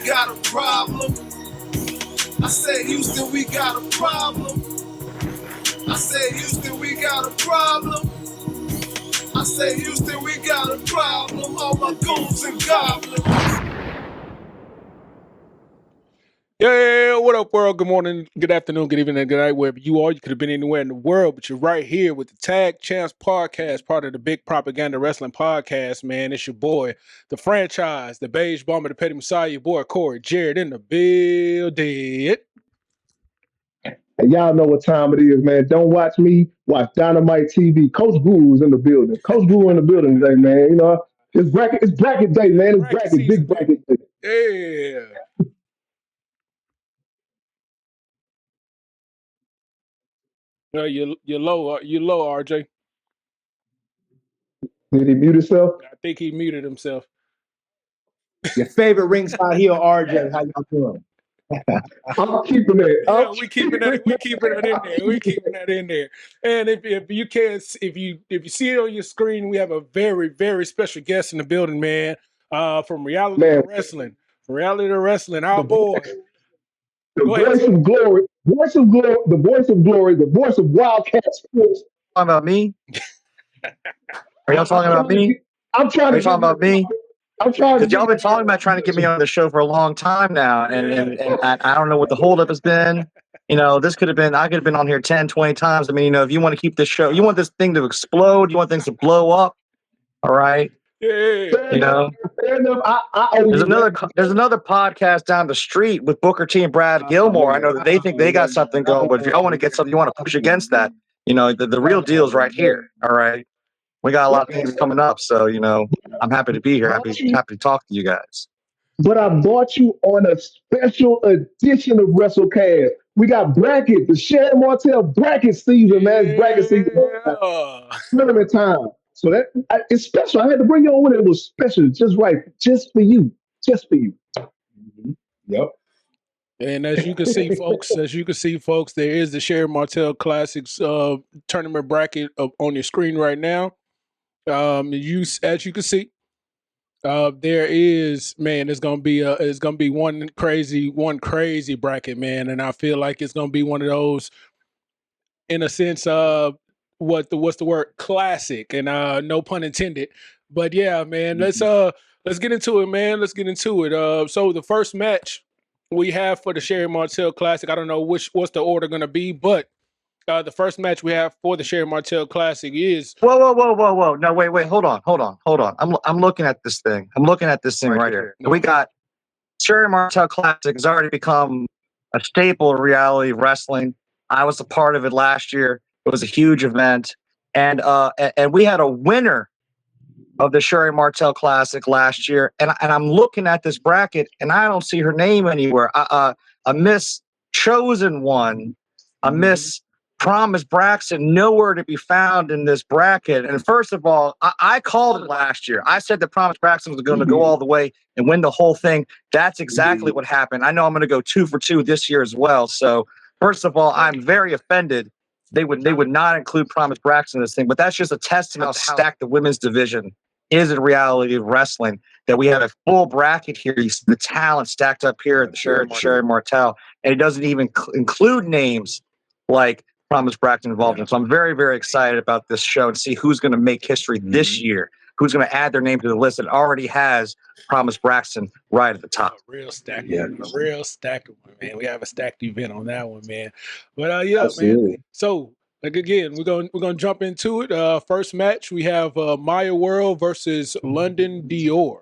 got a problem. I said, Houston, we got a problem. I said, Houston, we got a problem. I said, Houston, we got a problem. All my goons and goblins. Yeah, what up, world? Good morning, good afternoon, good evening, and good night, wherever you are. You could have been anywhere in the world, but you're right here with the Tag Champs Podcast, part of the Big Propaganda Wrestling Podcast, man. It's your boy, the franchise, the Beige Bomber, the Petty Messiah, your boy, Corey Jared in the building. And y'all know what time it is, man. Don't watch me, watch Dynamite TV. Coach Guru's in the building. Coach Guru in the building today, man. You know, it's bracket day, man. It's bracket, big bracket day. Yeah. You're low, RJ. Did he mute himself? I think he muted himself. Your favorite ringside heel, RJ. How y'all doing? I'm keeping it. Yeah, we keeping that in there. And if you see it on your screen, we have a very, very special guest in the building, man. From Reality to Wrestling. Our boy. The voice of glory, the voice of Wildcat Sports. Talking about me? Are y'all talking about me? I'm trying to talking about me. I'm trying because y'all been talking about trying to get me on the show for a long time now, and I don't know what the holdup has been. You know, I could have been on here 10, 20 times. I mean, you know, if you want to keep this show, you want this thing to explode, you want things to blow up, all right? Yeah. You know, there's another podcast down the street with Booker T and Brad Gilmore. I know that they think they got something going, but if y'all want to get something, you want to push against that, you know, the real deal is right here, all right? We got a lot of things coming up, so, you know, I'm happy to be here. Happy to talk to you guys. But I brought you on a special edition of Wrestlecast. We got bracket, the Sherri Martel bracket season, man. It's bracket season. Tournament time. So it's special. I had to bring you on when it was special, just right, just for you. Mm-hmm. Yep. And as you can see, folks, there is the Sherri Martel Classics tournament bracket on your screen right now. As you can see, there is, man, it's gonna be one crazy bracket, man, and I feel like it's gonna be one of those, in a sense, what's the word, classic, and no pun intended. But yeah, man, let's get into it, man. Let's get into it. So the first match we have for the Sherri Martel Classic, I don't know what's the order gonna be, but the first match we have for the Sherri Martel Classic is Whoa. No, wait, hold on. I'm looking at this thing. Right here. We got Sherri Martel Classic has already become a staple of reality wrestling. I was a part of it last year. It was a huge event. And we had a winner of the Sherri Martel Classic last year. And I'm looking at this bracket and I don't see her name anywhere. A Miss Chosen One, a Miss Promise Braxton, nowhere to be found in this bracket. And first of all, I called it last year. I said that Promise Braxton was going to go all the way and win the whole thing. That's exactly what happened. I know I'm going to go 2 for 2 this year as well. So first of all, I'm very offended. They would not include Promise Braxton in this thing, but that's just a testament of how stacked the women's division is in reality of wrestling, that we have a full bracket here. You see the talent stacked up here at the Sherri Martel, and it doesn't even include names like Promise Braxton involved in. So I'm very, very excited about this show and see who's going to make history this year, who's going to add their name to the list that already has Promise Braxton right at the top. A real stacked one, man. We have a stacked event on that one, man. But yeah, absolutely, man. So like again, we're gonna jump into it. First match, we have Maya World versus London Dior.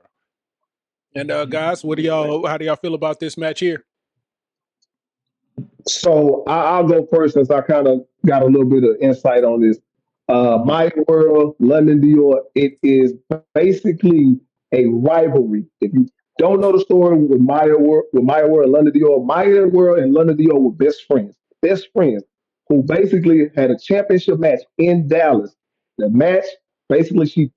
And guys, how do y'all feel about this match here? So I'll go first since I kind of got a little bit of insight on this. Maya World, London Dior, it is basically a rivalry. If you don't know the story with Maya World and London Dior, Maya World and London Dior were best friends who basically had a championship match in Dallas. The match, basically,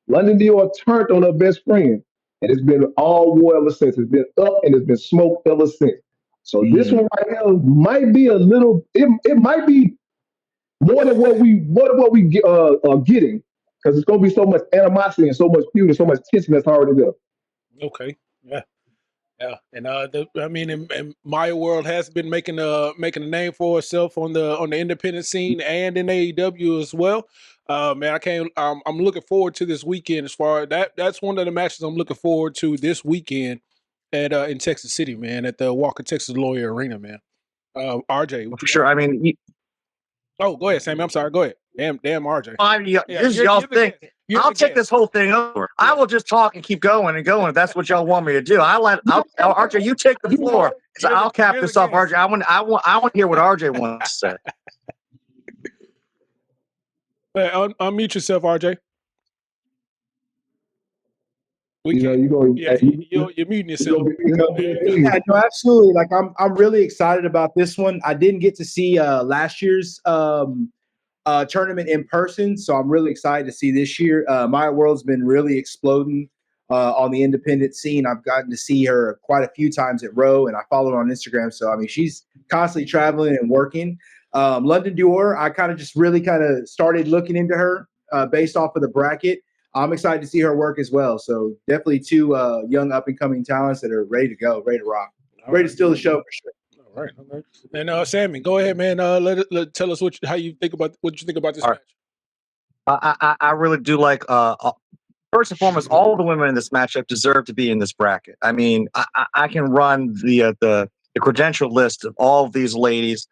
London Dior turned on her best friend, and it's been all war ever since. It's been up and it's been smoked ever since. So this one right here might be a little. It might be more than what we are getting, because it's going to be so much animosity and so much feud and so much tension that's already there. Okay, yeah, Yeah, and and Maya World has been making a name for herself on the independent scene and in AEW as well. Man, I can't. I'm looking forward to this weekend. As far as that's one of the matches I'm looking forward to this weekend at in Texas City, man, at the Walker Texas Lawyer Arena, man. RJ, what For you sure. got? I mean, Oh, go ahead, Sammy. I'm sorry. Go ahead. Damn, RJ. this is y'all's thing. I'll take guest. this whole thing over. Yeah. I will just talk and keep going and going if that's what y'all want me to do. RJ, you take the floor. So I'll cap this off, RJ. I want to hear what RJ wants to say. Unmute yourself, RJ. You're muting yourself. Yeah, no, absolutely. Like I'm really excited about this one. I didn't get to see last year's tournament in person, so I'm really excited to see this year. Maya World's been really exploding on the independent scene. I've gotten to see her quite a few times at Row, and I follow her on Instagram. So I mean, she's constantly traveling and working. London Dior, I kind of started looking into her based off of the bracket. I'm excited to see her work as well. So definitely two young up and coming talents that are ready to go, ready to rock, ready to steal the show for sure. All right. And Sammy, go ahead, man. Tell us what you think about this match. I really do like. First and foremost, all the women in this matchup deserve to be in this bracket. I mean, I can run the credential list of all of these ladies.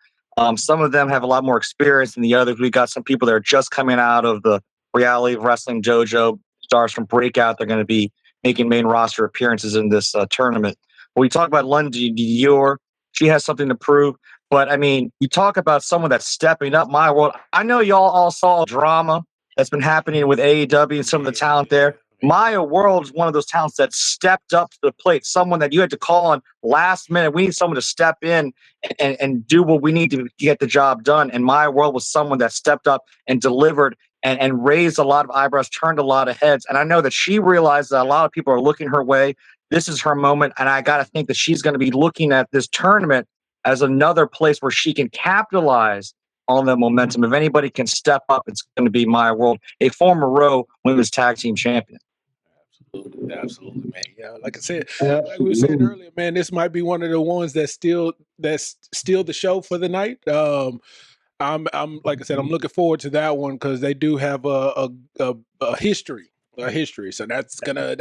Some of them have a lot more experience than the others. We got some people that are just coming out of the Reality Wrestling Dojo, stars from Breakout. They're going to be making main roster appearances in this tournament. When we talk about London Dior, she has something to prove. But I mean, you talk about someone that's stepping up. My world. I know y'all all saw drama that's been happening with AEW and some of the talent there. Maya World is one of those talents that stepped up to the plate. Someone that you had to call on last minute. We need someone to step in and do what we need to get the job done. And Maya World was someone that stepped up and delivered and raised a lot of eyebrows, turned a lot of heads. And I know that she realized that a lot of people are looking her way. This is her moment. And I got to think that she's going to be looking at this tournament as another place where she can capitalize on the momentum. If anybody can step up, it's going to be Maya World, a former Raw Women's Tag Team Champion. Absolutely, man. Yeah, like I said, like we were saying earlier, man, this might be one of the ones that's steal the show for the night. I'm like I said, I'm looking forward to that one because they do have a history. So that's gonna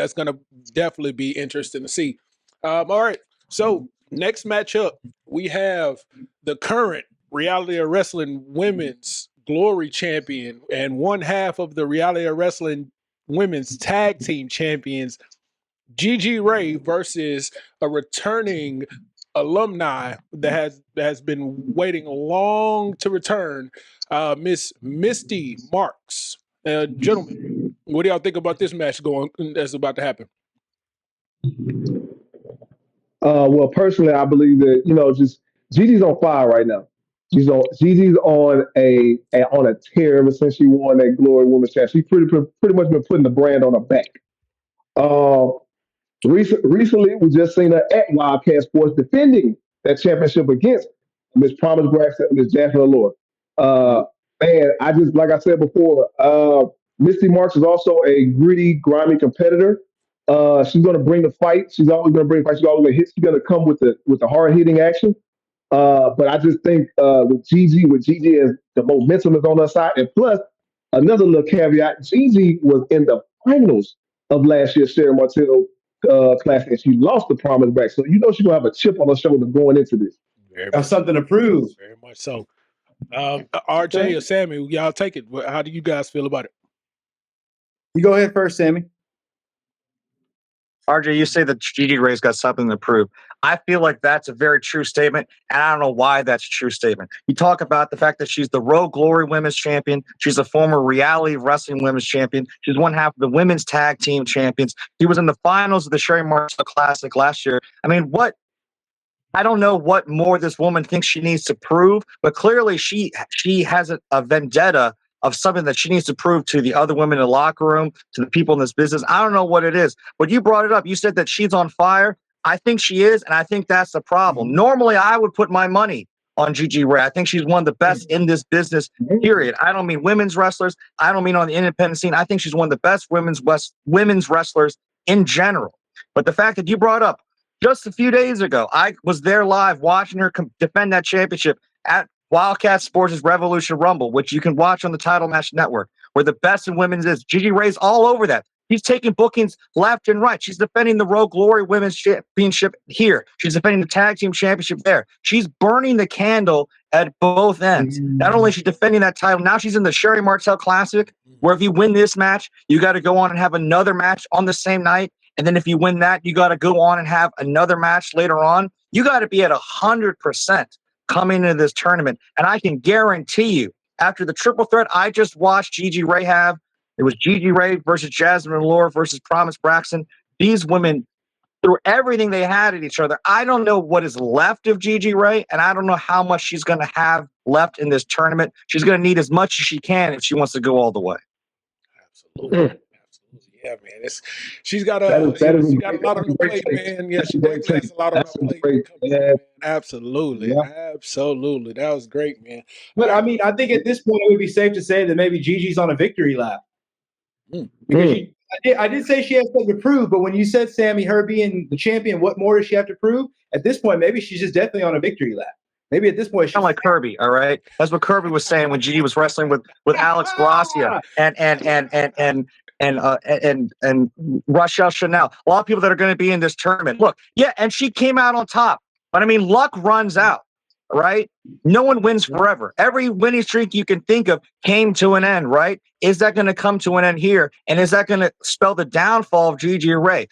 definitely be interesting to see. All right, so next matchup we have the current Reality of Wrestling Women's Glory Champion and one half of the Reality of Wrestling Women's Tag Team Champions, Gigi Ray versus a returning alumni that has been waiting long to return, Miss Misty Marks. Gentlemen, what do y'all think about this match that's about to happen? Well, personally, I believe that just Gigi's on fire right now. Gigi's on a tear ever since she won that Glory Women's Championship. She's pretty much been putting the brand on her back. Recently, we just seen her at Wildcat Sports defending that championship against Miss Promise Braxton and Miss Jasmine Allure. Man, like I said before, Misty Marks is also a gritty, grimy competitor. She's going to bring the fight. She's always going to bring the fight. She's always going to hit. She's going to come with the hard hitting action. But I just think with Gigi as the momentum is on her side, and plus another little caveat: Gigi was in the finals of last year's Sherri Martel Classic, and she lost the Promise back. So she's gonna have a chip on her shoulder going into this. Have something to prove. Very much so. RJ or Sammy, y'all take it. How do you guys feel about it? You go ahead first, Sammy. RJ, you say that Gigi Ray's got something to prove. I feel like that's a very true statement, and I don't know why that's a true statement. You talk about the fact that she's the Raw Glory Women's Champion. She's a former Reality Wrestling Women's Champion. She's one half of the Women's Tag Team Champions. She was in the finals of the Sherri Martel Classic last year. I mean, I don't know what more this woman thinks she needs to prove, but clearly she has a vendetta of something that she needs to prove to the other women in the locker room, to the people in this business. I don't know what it is, but you brought it up. You said that she's on fire. I think she is, and I think that's the problem. Normally, I would put my money on Gigi Ray. I think she's one of the best in this business, period. I don't mean women's wrestlers. I don't mean on the independent scene. I think she's one of the best women's wrestlers in general. But the fact that you brought up just a few days ago. I was there live watching her defend that championship at Wildcat Sports' Revolution Rumble, which you can watch on the Title Match Network, where the best in women's is. Gigi Ray's all over that. She's taking bookings left and right. She's defending the Rogue Glory Women's Championship here. She's defending the Tag Team Championship there. She's burning the candle at both ends. Not only is she defending that title, now she's in the Sherri Martel Classic, where if you win this match, you got to go on and have another match on the same night. And then if you win that, you got to go on and have another match later on. You got to be at 100% coming into this tournament. And I can guarantee you, after the triple threat I just watched Gigi Ray have, it was Gigi Ray versus Jasmine Allure versus Promise Braxton. These women threw everything they had at each other. I don't know what is left of Gigi Ray, and I don't know how much she's going to have left in this tournament. She's going to need as much as she can if she wants to go all the way. Absolutely. Yeah, man. She's got a lot on the plate, man. Yeah, she definitely has a lot on her plate. Absolutely. Yeah. Absolutely. That was great, man. But I mean, I think at this point it would be safe to say that maybe Gigi's on a victory lap. Because I did say she has something to prove, but when you said, Sammy, her being the champion, what more does she have to prove? At this point, maybe she's just definitely on a victory lap. Maybe at this point, she's like Kirby. All right, that's what Kirby was saying when Gigi was wrestling with Alex Gracia and Rochelle Chanel. A lot of people that are going to be in this tournament. Look, yeah, and she came out on top. But I mean, luck runs out. Right? No one wins forever. Every winning streak you can think of came to an end, right? Is that going to come to an end here? And is that going to spell the downfall of Gigi Ray?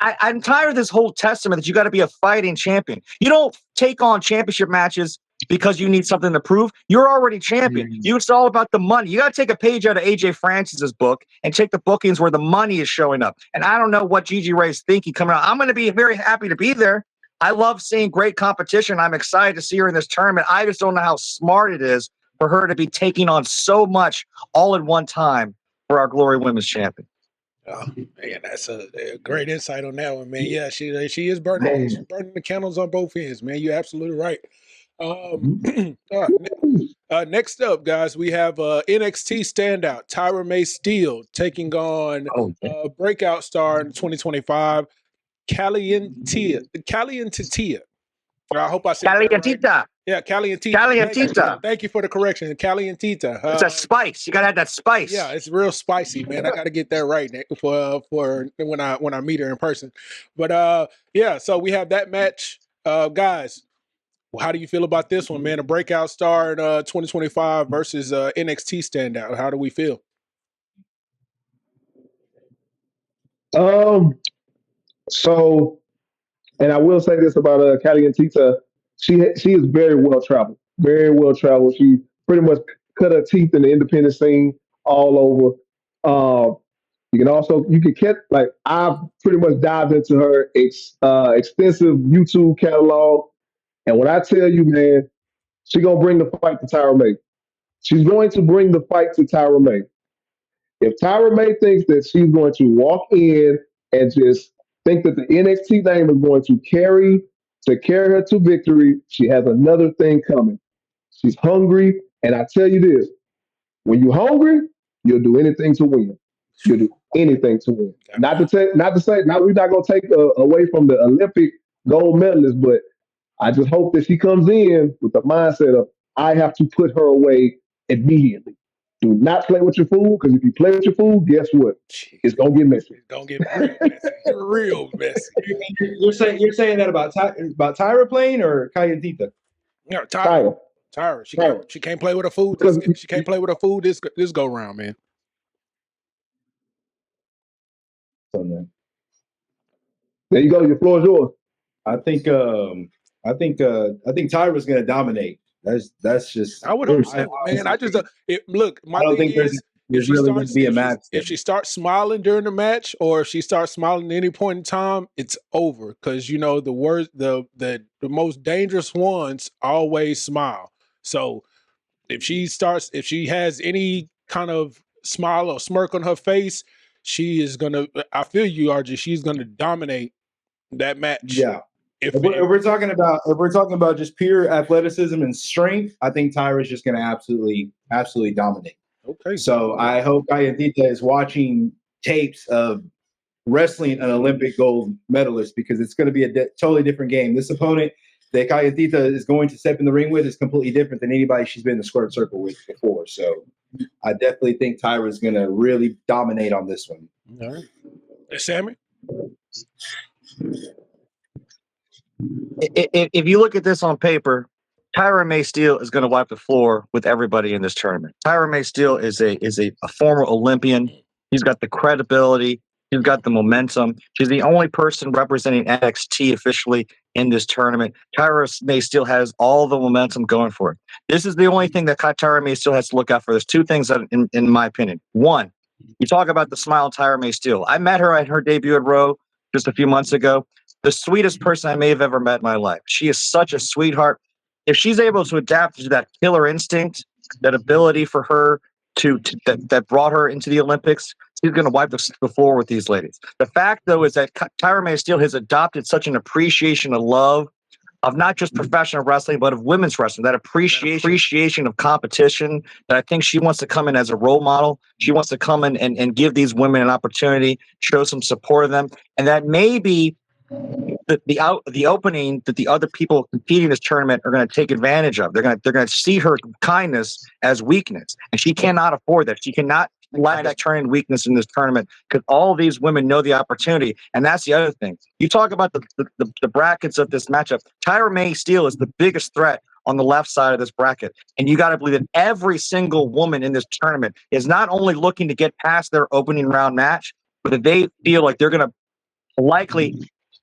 I'm tired of this whole testament that you got to be a fighting champion. You don't take on championship matches because you need something to prove. You're already champion. It's all about the money. You got to take a page out of AJ Francis's book and take the bookings where the money is showing up. And I don't know what Gigi Ray's thinking coming out. I'm going to be very happy to be there. I love seeing great competition. I'm excited to see her in this tournament. I just don't know how smart it is for her to be taking on so much all at one time for our Glory Women's Champion. Oh, man, that's a great insight on that one, man. Yeah, she is burning the candles on both ends, man. You're absolutely right. All right, next up, guys, we have NXT standout Tyra May Steele taking on breakout star in 2025. Calientia. I hope I said that right. Yeah, Calientita. Thank you for the correction. Calientita. It's a spice. You gotta have that spice. Yeah, it's real spicy, man. I gotta get that right for when I meet her in person. But yeah, so we have that match. Guys, how do you feel about this one, man? A breakout star in 2025 versus NXT standout. How do we feel? So, and I will say this about Calientita, she is very well traveled, very well traveled. She pretty much cut her teeth in the independent scene all over. You can catch, like, I've pretty much dived into her extensive YouTube catalog, and when I tell you, man, she's gonna bring the fight to Tyra May. She's going to bring the fight to Tyra May. If Tyra May thinks that she's going to walk in and just think that the NXT name is going to carry her to victory, she has another thing coming. She's hungry, and I tell you this: when you're hungry, you'll do anything to win. You'll do anything to win. Not to say, we're not going to take away from the Olympic gold medalist, but I just hope that she comes in with the mindset of, I have to put her away immediately. Do not play with your food, because if you play with your food, guess what? It's gonna get messy. It's gonna get real messy. You're saying that about Tyra playing or Calientita? No, Tyra. She can't play with her food. She can't play with her food this go round, man. There you go. Your floor is yours. I think Tyra's gonna dominate. That's just. I would hope so, man. I just look. My thing is, if she starts smiling during the match, or if she starts smiling at any point in time, it's over. Because the most dangerous ones always smile. So if she has any kind of smile or smirk on her face, she is gonna. I feel you, RJ. She's gonna dominate that match. Yeah. If we're talking about just pure athleticism and strength, I think Tyra's just going to absolutely dominate. Okay. So I hope Calientita is watching tapes of wrestling an Olympic gold medalist, because it's going to be a totally different game. This opponent that Calientita is going to step in the ring with is completely different than anybody she's been in the squared circle with before. So I definitely think Tyra is going to really dominate on this one. All right. Sammy? If you look at this on paper, Tyra May Steele is going to wipe the floor with everybody in this tournament. Tyra May Steele is a former Olympian. He's got the credibility. She's got the momentum. She's the only person representing NXT officially in this tournament. Tyra May Steele has all the momentum going for it. This is the only thing that Tyra May Steele has to look out for. There's two things that, in my opinion. One, you talk about the smile of Tyra May Steele. I met her at her debut at Raw just a few months ago. The sweetest person I may have ever met in my life. She is such a sweetheart. If she's able to adapt to that killer instinct, that ability for her that brought her into the Olympics, she's going to wipe the floor with these ladies. The fact, though, is that Tyra May Steele has adopted such an appreciation of love of not just professional wrestling, but of women's wrestling, that appreciation of competition, that I think she wants to come in as a role model. She wants to come in and give these women an opportunity, show some support of them. And that may be the opening that the other people competing in this tournament are going to take advantage of. They're going to see her kindness as weakness, and she cannot afford that. She cannot let that turn in weakness in this tournament, because all these women know the opportunity. And that's the other thing. You talk about the brackets of this matchup. Tyra May Steele is the biggest threat on the left side of this bracket, and you got to believe that every single woman in this tournament is not only looking to get past their opening round match, but that they feel like they're going to likely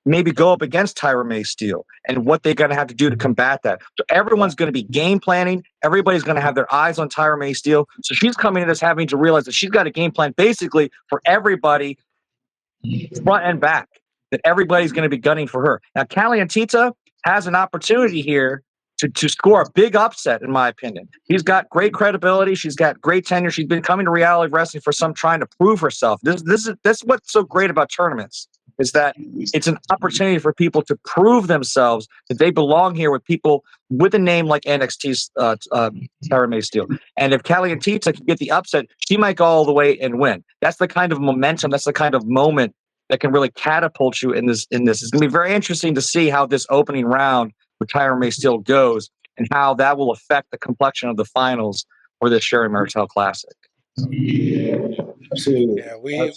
maybe go up against Tyra May Steele, and what they're going to have to do to combat that. So everyone's going to be game planning. Everybody's going to have their eyes on Tyra May Steele. So she's coming in as having to realize that she's got a game plan basically for everybody, front and back, that everybody's going to be gunning for her. Now, Calientita has an opportunity here to score a big upset, in my opinion. She's got great credibility. She's got great tenure. She's been coming to reality wrestling for some, trying to prove herself. That's what's so great about tournaments, is that it's an opportunity for people to prove themselves that they belong here with people with a name like NXT's Tyra May Steele. And if Calientita can get the upset, she might go all the way and win. That's the kind of momentum, that's the kind of moment that can really catapult you in this. It's going to be very interesting to see how this opening round with Tyra May Steele goes, and how that will affect the complexion of the finals for the Sherri Martel Classic. Absolutely.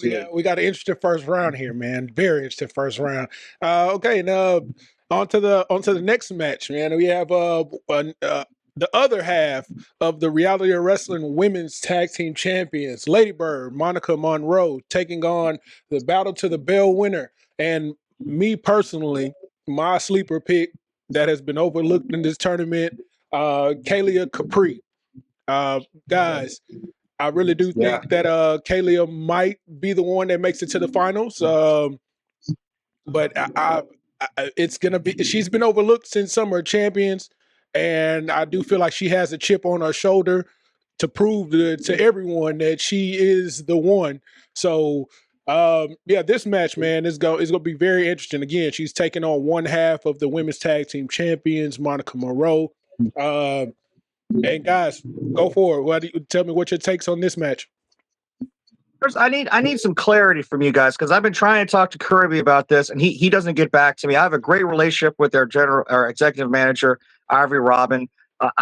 Yeah, we got an interesting first round here, man. Very interesting first round. Okay, now on to the next match, man. We have the other half of the Reality of Wrestling Women's Tag Team Champions, Lady Bird, Monica Monroe, taking on the Battle to the Bell winner. And me personally, my sleeper pick that has been overlooked in this tournament, Kalia Capri. Guys, I really do think that Kalia might be the one that makes it to the finals. But it's gonna be. She's been overlooked since Summer Champions, and I do feel like she has a chip on her shoulder to prove to everyone that she is the one. So this match, man, is gonna be very interesting. Again, she's taking on one half of the Women's Tag Team Champions, Monica Monroe. And guys, go for it. Tell me what your takes on this match. First, I need some clarity from you guys, because I've been trying to talk to Kirby about this, and he doesn't get back to me. I have a great relationship with our executive manager, Ivory Robin.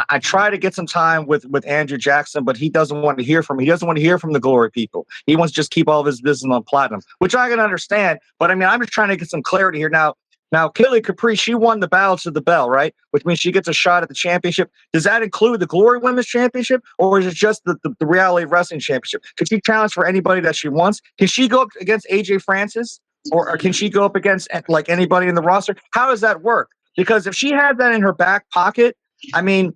I try to get some time with Andrew Jackson, but he doesn't want to hear from me. He doesn't want to hear from the Glory people. He wants to just keep all of his business on Platinum, which I can understand. But I mean, I'm just trying to get some clarity here now. Now, Kalia Capri, she won the Battle to the Bell, right? Which means she gets a shot at the championship. Does that include the Glory Women's Championship, or is it just the Reality Wrestling Championship? Can she challenge for anybody that she wants? Can she go up against AJ Francis, or can she go up against like anybody in the roster? How does that work? Because if she had that in her back pocket, I mean,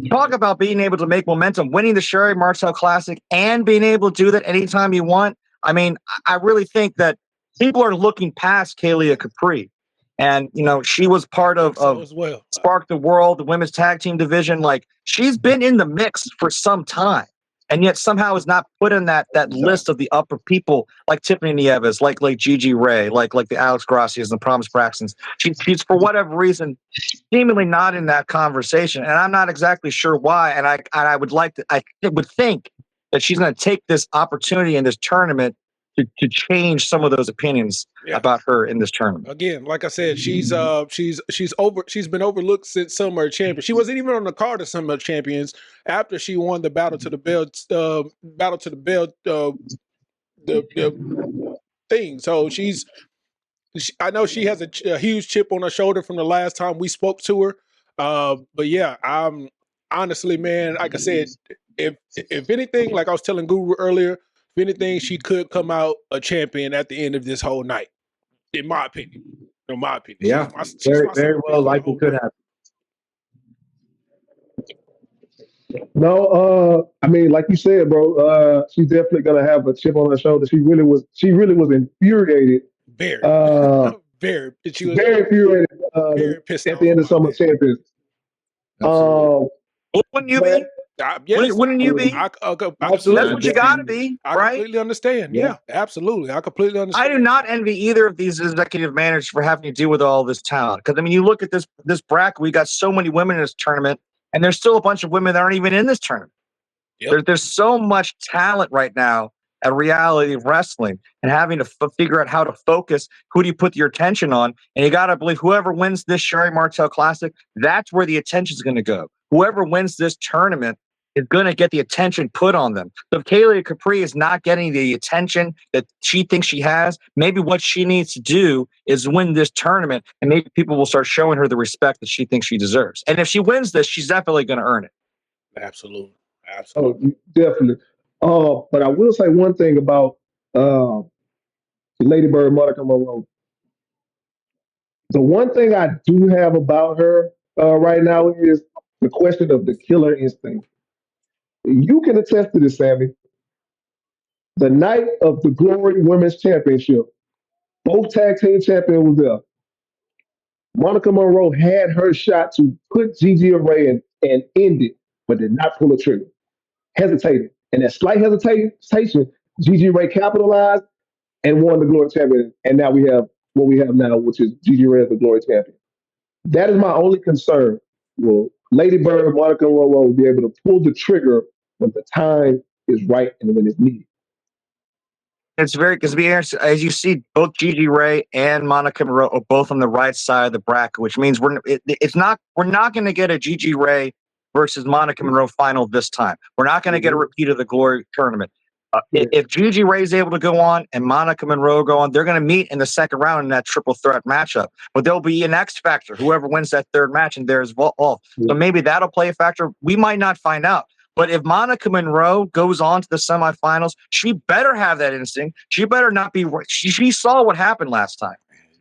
talk about being able to make momentum, winning the Sherri Martel Classic and being able to do that anytime you want. I mean, I really think that people are looking past Kalia Capri. And, you know, she was part of Spark the World, the women's tag team division. Like, she's been in the mix for some time, and yet somehow is not put in that list of the upper people like Tiffany Nieves, like Gigi Ray, like the Alex Gracias and the Promise Braxtons. She's for whatever reason seemingly not in that conversation, and I'm not exactly sure why. And I would think that she's going to take this opportunity in this tournament to change some of those opinions about her in this tournament. Again, like I said, she's been overlooked since Summer Champion. She wasn't even on the card of Summer Champions after she won the Battle to the Belt the thing. So I know she has a huge chip on her shoulder from the last time we spoke to her. But yeah, I'm honestly, man, like I said, if anything, like I was telling Guru earlier, if anything, she could come out a champion at the end of this whole night, in my opinion. In my opinion, Yeah, she's my very well likely could happen. No, I mean, like you said, bro, she's definitely gonna have a chip on her shoulder. She really was infuriated. Very, Very infuriated very pissed at the end of Summer Champions. Wouldn't you be? Yes, wouldn't you be? Absolutely. That's what you got to be, I right? completely understand. Yeah, absolutely. I completely understand. I do not envy either of these executive managers for having to deal with all this talent. Because I mean, you look at this bracket, we got so many women in this tournament, and there's still a bunch of women that aren't even in this tournament. There's so much talent right now at reality wrestling, and having to figure out how to focus. Who do you put your attention on? And you got to believe whoever wins this Sherri Martel Classic, that's where the attention is going to go. Whoever wins this tournament is going to get the attention put on them. So if Kaylee Capri is not getting the attention that she thinks she has, maybe what she needs to do is win this tournament, and maybe people will start showing her the respect that she thinks she deserves. And if she wins this, she's definitely going to earn it. Absolutely. Oh, definitely. But I will say one thing about Lady Bird, Monica Monroe. The one thing I do have about her right now is the question of the killer instinct. You can attest to this, Sammy. The night of the Glory Women's Championship, both tag team champions was there. Monica Monroe had her shot to put Gigi Ray in and end it, but did not pull the trigger. Hesitated. And that slight hesitation, Gigi Ray capitalized and won the Glory Champion. And now we have what we have now, which is Gigi Ray as the Glory Champion. That is my only concern. Will Lady Bird, Monica Monroe will be able to pull the trigger when the time is right and when it's needed? It's very, because as you see, both Gigi Ray and Monica Monroe are both on the right side of the bracket, which means we're not going to get a Gigi Ray versus Monica Monroe final this time. We're not going to get a repeat of the Glory tournament. If Gigi Ray is able to go on and Monica Monroe go on, they're going to meet in the second round in that triple threat matchup. But there'll be an X factor, whoever wins that third match, and there's all. So maybe that'll play a factor. We might not find out. But if Monica Monroe goes on to the semifinals, she better have that instinct. She better not be. She saw what happened last time.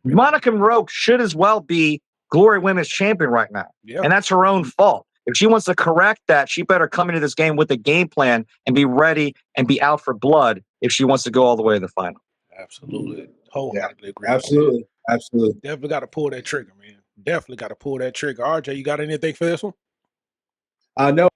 Monica Monroe should as well be Glory Women's Champion right now. And that's her own fault. If she wants to correct that, she better come into this game with a game plan and be ready and be out for blood if she wants to go all the way to the final. Absolutely. Wholeheartedly agree. Absolutely. Absolutely. Definitely got to pull that trigger, man. Definitely got to pull that trigger. RJ, you got anything for this one? No.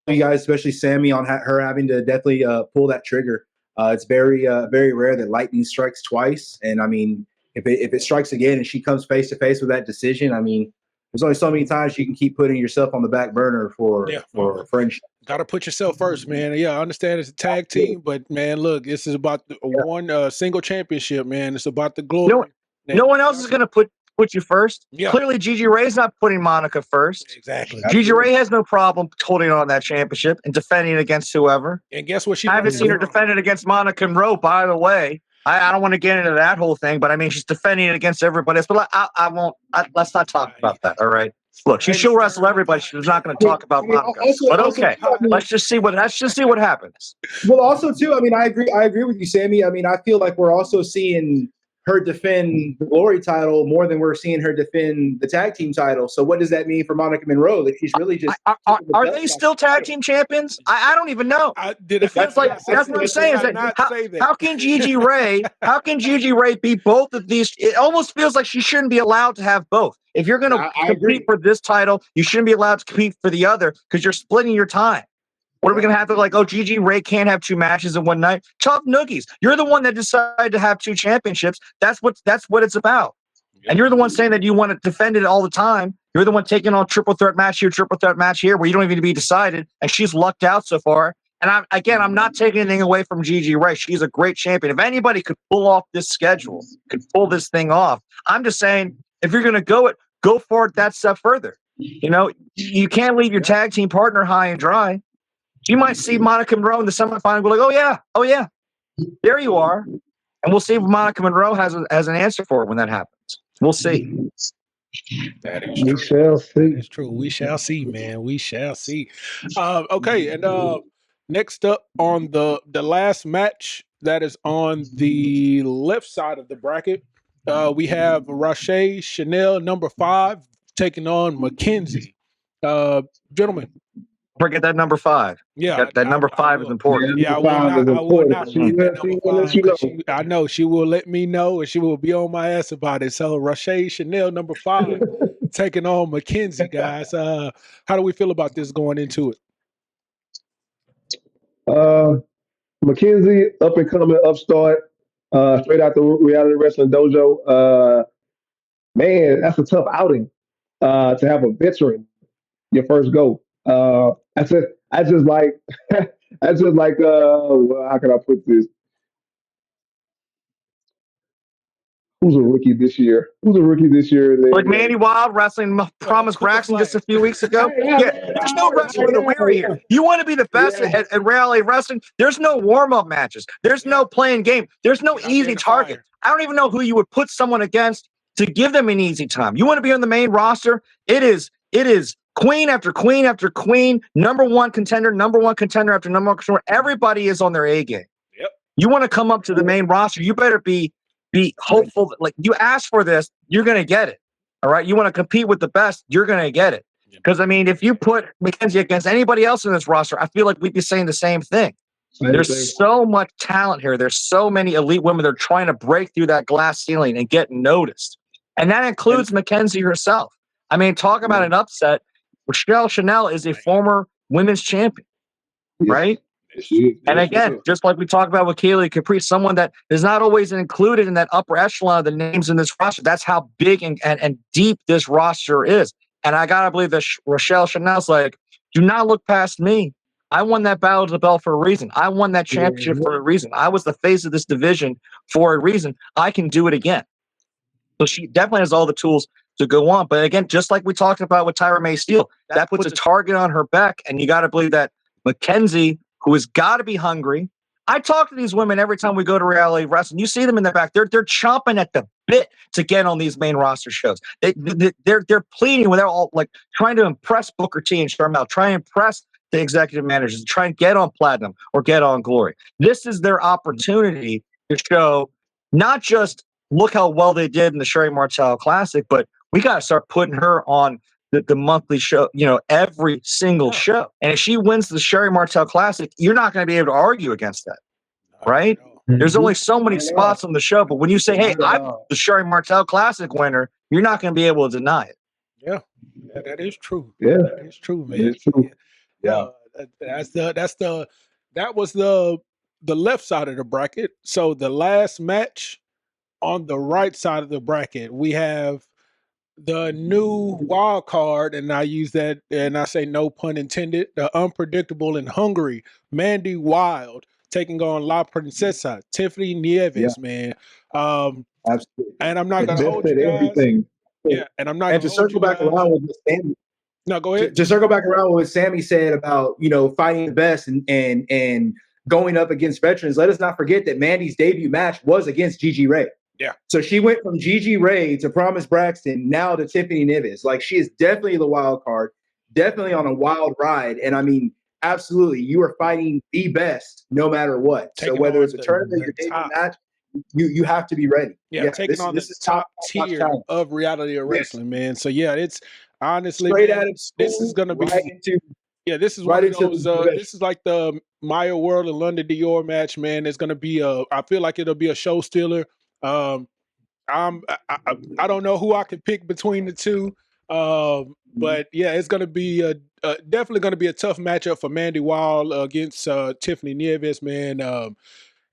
You guys, especially Sammy, on her having to definitely pull that trigger. It's very rare that lightning strikes twice. And I mean, if it strikes again and she comes face to face with that decision, I mean, there's only so many times you can keep putting yourself on the back burner for friendship. Got to put yourself first, man. Yeah, I understand it's a tag team, but man, look, this is about one single championship, man. It's about the glory. No one else is going to put you first. Clearly, Gigi Ray's not putting Monica first. Exactly. Gigi Ray has no problem holding on that championship and defending it against whoever. And guess what? I haven't seen her defend it against Monica Monroe, by the way. I don't want to get into that whole thing, but I mean, she's defending it against everybody else. But I won't. Let's not talk about that. All right. Look, she'll wrestle everybody. She's not going to talk about Monica. But okay, let's just see what happens. Well, also too, I mean, I agree with you, Sammy. I mean, I feel like we're also seeing her defend the Glory title more than we're seeing her defend the tag team title. So what does that mean for Monica Monroe? That she's really just are they still tag team champions? I don't even know. That's what I'm saying. How can Gigi Ray be both of these? It almost feels like she shouldn't be allowed to have both. If you're going to compete for this title, you shouldn't be allowed to compete for the other because you're splitting your time. What are we going to have to Gigi Ray can't have two matches in one night? Tough noogies. You're the one that decided to have two championships. That's what it's about. And you're the one saying that you want to defend it all the time. You're the one taking on triple threat match here, where you don't even need to be decided. And she's lucked out so far. And I'm not taking anything away from Gigi Ray. She's a great champion. If anybody could pull off this schedule, could pull this thing off, I'm just saying, if you're going to go for it that step further. You know, you can't leave your tag team partner high and dry. You might see Monica Monroe in the semifinal and go like, oh yeah, there you are. And we'll see if Monica Monroe has an answer for it when that happens. We'll see. That is true. We shall see. That is true. We shall see, man. We shall see. Okay, and next up on the last match that is on the left side of the bracket, we have Rochelle Chanel number 5 taking on Mackenzie. Gentlemen. Forget that number 5. Yeah, that number 5 is important. Yeah, I will not forget that number 5 because I know she will let me know and she will be on my ass about it. So Rochelle Chanel number 5 taking on Mackenzie, guys. How do we feel about this going into it? Mackenzie, up and coming upstart, straight out the Reality Wrestling Dojo. Man, that's a tough outing to have a veteran your first go. I just like how can I put this? Who's a rookie this year? Like Mandy Wild wrestling Promise Braxton just a few weeks ago. There's no wrestling to weary here. You want to be the best at reality wrestling? There's no warm-up matches. There's no playing game. There's no easy target. I don't even know who you would put someone against to give them an easy time. You want to be on the main roster? It is queen after queen after queen, number one contender after number one contender. Everybody is on their A game. Yep. You want to come up to the main roster, you better be hopeful that, like, you ask for this, you're going to get it. All right. You want to compete with the best, you're going to get it. Because, I mean, if you put Mackenzie against anybody else in this roster, I feel like we'd be saying the same thing. There's so much talent here. There's so many elite women that are trying to break through that glass ceiling and get noticed. And that includes Mackenzie herself. I mean, talk about an upset. Rochelle Chanel is a former women's champion, right? And again, just like we talked about with Kaylee Capri, someone that is not always included in that upper echelon of the names in this roster. That's how big and deep this roster is. And I got to believe that Rochelle Chanel's like, do not look past me. I won that Battle of the Bell for a reason. I won that championship for a reason. I was the face of this division for a reason. I can do it again. So she definitely has all the tools to go on. But again, just like we talked about with Tyra May Steele, that puts a target on her back. And you got to believe that Mackenzie, who has got to be hungry. I talk to these women every time we go to reality wrestling. You see them in the back. They're chomping at the bit to get on these main roster shows. They're pleading with all, like, trying to impress Booker T and Sharmell, try and impress the executive managers, try and get on Platinum or get on Glory. This is their opportunity to show not just look how well they did in the Sherri Martel Classic, but we got to start putting her on the monthly show, every single show. And if she wins the Sherri Martel Classic, you're not going to be able to argue against that, right? There's only so many spots on the show, but when you say, hey, I'm the Sherri Martel Classic winner, you're not going to be able to deny it. Yeah, that is true. Yeah, that is true, man. It's true. Yeah, that was the left side of the bracket. So the last match on the right side of the bracket, we have the new wild card, and I use that, and I say no pun intended, the unpredictable and hungry Mandy Wild taking on La Princesa, Tiffany Nieves, man. Absolutely. And I'm not going to hold you guys. Everything. Yeah, and I'm not going to circle back around with Sammy. No, go ahead. To circle back around with what Sammy said about, fighting the best and going up against veterans, let us not forget that Mandy's debut match was against Gigi Ray. Yeah. So she went from Gigi Ray to Promise Braxton, now to Tiffany Nieves. Like, she is definitely the wild card, definitely on a wild ride. And I mean, absolutely, you are fighting the best no matter what. So whether it's a tournament, your debut match, you have to be ready. Yeah, taking on this top tier of reality of wrestling, man. So yeah, it's honestly, straight out of school, this is gonna be right into. Yeah, this is one of those. This is like the Maya World and London Dior match, man. It's gonna be I feel like it'll be a show stealer. I don't know who I could pick between the two, but yeah, it's gonna be definitely gonna be a tough matchup for Mandy Wild against Tiffany Nieves, man.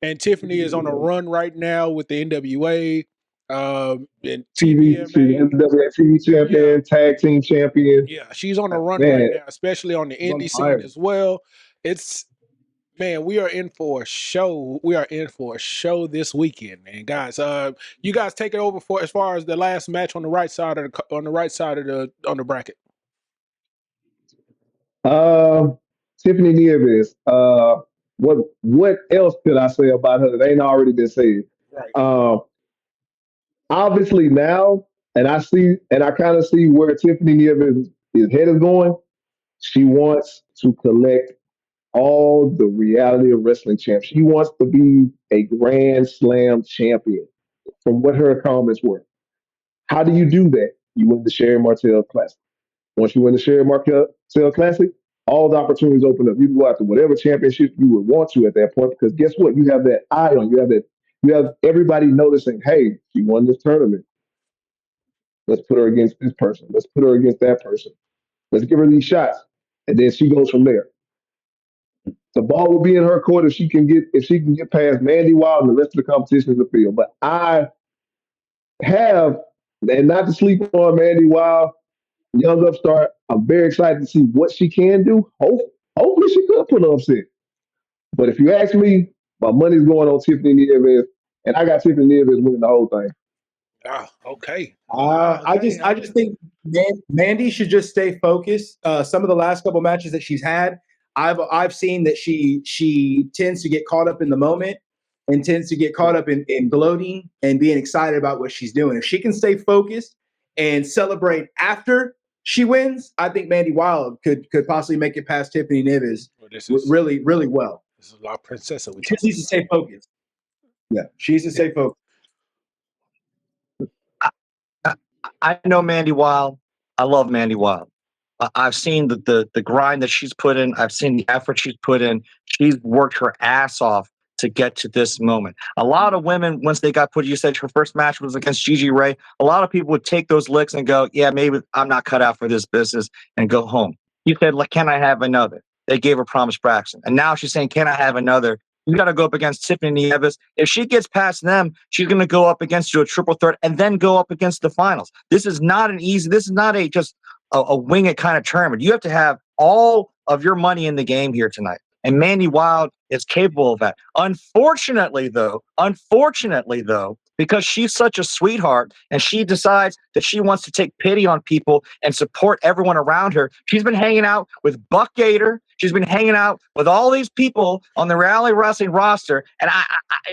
And Tiffany is on a run right now with the NWA, and NWA TV champion, tag team champion. Yeah, she's on a run right now, especially on the indie scene as well. It's Man, we are in for a show. We are in for a show this weekend, man, guys. You guys take it over for as far as the last match on the right side of the bracket. Tiffany Nieves. What else could I say about her that ain't already been said? Right. Obviously now, and I kind of see where Tiffany Nieves' head is going. She wants to collect all the reality of wrestling champs. She wants to be a Grand Slam champion from what her comments were. How do you do that? You win the Sherri Martel Classic. Once you win the Sherri Martel Classic, all the opportunities open up. You can go after whatever championship you would want to at that point, because guess what? You have that eye on you. You have everybody noticing, hey, she won this tournament. Let's put her against this person. Let's put her against that person. Let's give her these shots. And then she goes from there. The ball will be in her court if she can get past Mandy Wild and the rest of the competition in the field. But I have, and not to sleep on Mandy Wild, young upstart. I'm very excited to see what she can do. Hopefully she could put an upset. But if you ask me, my money's going on Tiffany Nieves, and I got Tiffany Nieves winning the whole thing. Okay. I just think Mandy should just stay focused. Some of the last couple matches that she's had, I've seen that she tends to get caught up in the moment and tends to get caught up in gloating and being excited about what she's doing. If she can stay focused and celebrate after she wins, I think Mandy Wild could possibly make it past Tiffany Nieves really, really well. This is La Princesa. She needs to stay focused. Yeah, she needs to stay focused. I know Mandy Wild. I love Mandy Wild. I've seen the grind that she's put in. I've seen the effort she's put in. She's worked her ass off to get to this moment. A lot of women, once they got put, you said her first match was against Gigi Ray. A lot of people would take those licks and go, yeah, maybe I'm not cut out for this business, and go home. You said, like, can I have another? They gave her Promise Braxton. And now she's saying, can I have another? You got to go up against Tiffany Nieves. If she gets past them, she's going to go up against you a triple threat and then go up against the finals. This is not just a wing it kind of tournament. You have to have all of your money in the game here tonight. And Mandy Wild is capable of that. Unfortunately, though, because she's such a sweetheart and she decides that she wants to take pity on people and support everyone around her, she's been hanging out with Buck Gator. She's been hanging out with all these people on the Reality Wrestling roster. And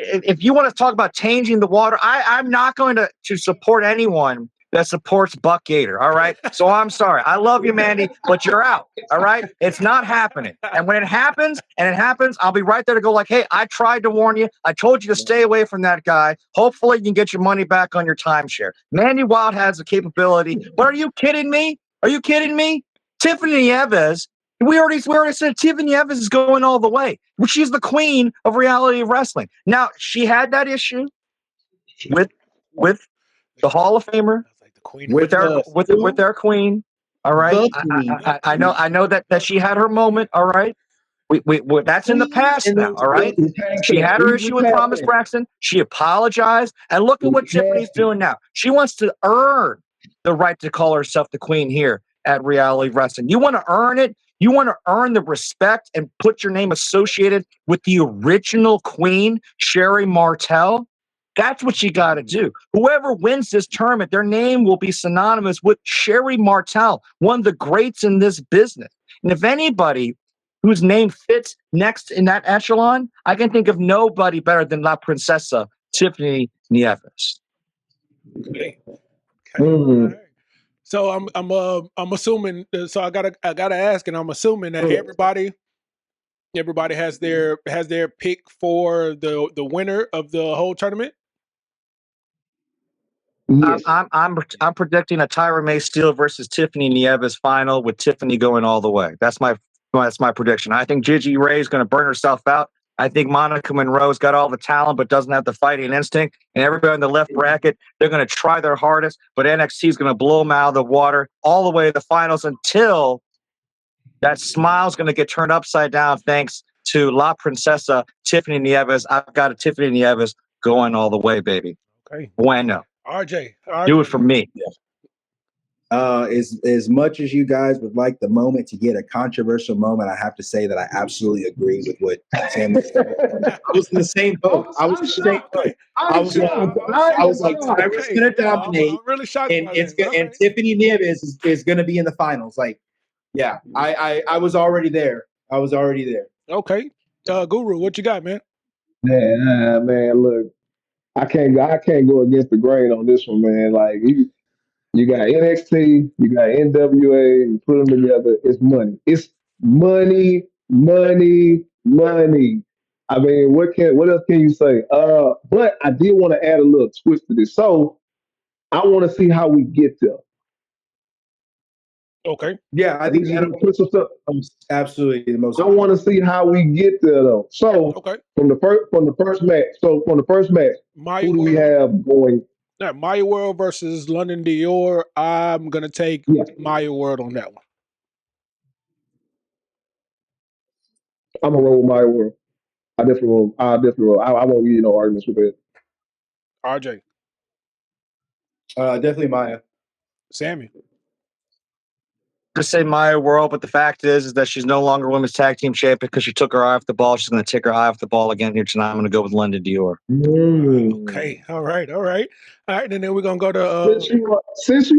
if you want to talk about changing the water, I'm not going to support anyone that supports Buck Gator. All right. So I'm sorry. I love you, Mandy, but you're out. All right. It's not happening. And when it happens, I'll be right there to go like, hey, I tried to warn you. I told you to stay away from that guy. Hopefully you can get your money back on your timeshare. Mandy Wild has the capability. But are you kidding me? Tiffany Nieves. We already said Tiffany Nieves is going all the way. She's the queen of reality wrestling. Now, she had that issue with the Hall of Famer, with their queen. All right. I know that she had her moment. All right. We that's in the past now. All right. She had her issue with Promise Braxton. She apologized. And look at what Tiffany's doing now. She wants to earn the right to call herself the queen here at Reality Wrestling. You want to earn it. You want to earn the respect and put your name associated with the original queen, Sherri Martel. That's what you got to do. Whoever wins this tournament, their name will be synonymous with Sherri Martel, one of the greats in this business. And if anybody whose name fits next in that echelon, I can think of nobody better than La Princesa, Tiffany Nieves. Okay. Mm-hmm. So I'm assuming. So I gotta ask, and I'm assuming that everybody has their pick for the winner of the whole tournament. Yes. I'm predicting a Tyra May Steele versus Tiffany Nieves final with Tiffany going all the way. That's my prediction. I think Gigi Ray is going to burn herself out. I think Monica Monroe's got all the talent but doesn't have the fighting instinct. And everybody in the left bracket, they're going to try their hardest, but NXT is going to blow them out of the water all the way to the finals until that smile's going to get turned upside down thanks to La Princesa, Tiffany Nieves. I've got a Tiffany Nieves going all the way, baby. Okay. Bueno. RJ. Do it for me. As much as you guys would like the moment to get a controversial moment, I have to say that I absolutely agree with what Sammy said. I was in the same boat. I was in the same boat. I was like, Tyra's gonna dominate, I'm really shocked and by it's this. and Tiffany Nieves is gonna be in the finals. Like, yeah, I was already there. I was already there. Okay. Guru, what you got, man? Man, look, I can't go against the grain on this one, man. Like you got NXT, you got NWA, you put them together, it's money. It's money, money, money. I mean, what else can you say? But I did want to add a little twist to this. So I want to see how we get there. Okay. Yeah, I think We that'll gonna put some stuff. absolutely the most. I want to see how we get there though. So Okay. from the first match, Maya who do we World. have going? Maya World versus London Dior. I'm gonna take Yeah, Maya World on that one. I'm gonna roll with my world. I definitely roll. I won't give you no arguments with it. RJ. Definitely Maya. Sammy. Just say Maya World, but the fact is that she's no longer women's tag team champion because she took her eye off the ball. She's going to take her eye off the ball again here tonight. I'm going to go with London Dior. Okay. All right. And then we're gonna go to Since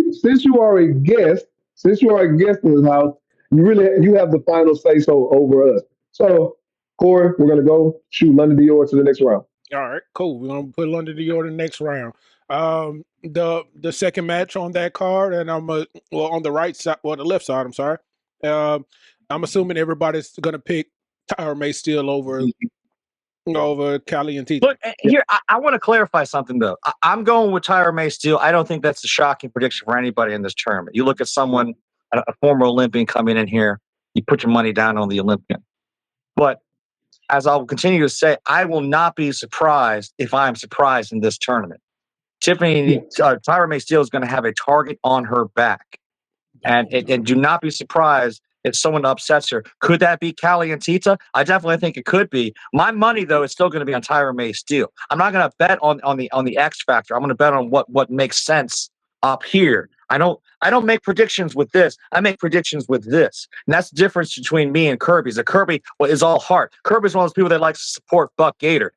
you already guessed, in this house, you have the final say so over us. So Corey, we're gonna go shoot London Dior to the next round. all right, cool. We're gonna put London Dior the next round. The second match on that card, and on the right side, the left side. I'm sorry. I'm assuming everybody's gonna pick Tyra May Steele over Callie and Tita. Look, here, I want to clarify something, though. I'm going with Tyra May Steele. I don't think that's a shocking prediction for anybody in this tournament. You look at someone, a former Olympian coming in here, you put your money down on the Olympian. But as I'll continue to say, I will not be surprised if I'm surprised in this tournament. Tyra May Steele is going to have a target on her back. And do not be surprised if someone upsets her. Could that be Callie and Tita? I definitely think it could be. My money, though, is still going to be on Tyra May Steele. I'm not going to bet on the X factor. I'm going to bet on what makes sense up here. I don't make predictions with this. I make predictions with this. And that's the difference between me and Kirby. Kirby is all heart. Kirby's one of those people that likes to support Buck Gator.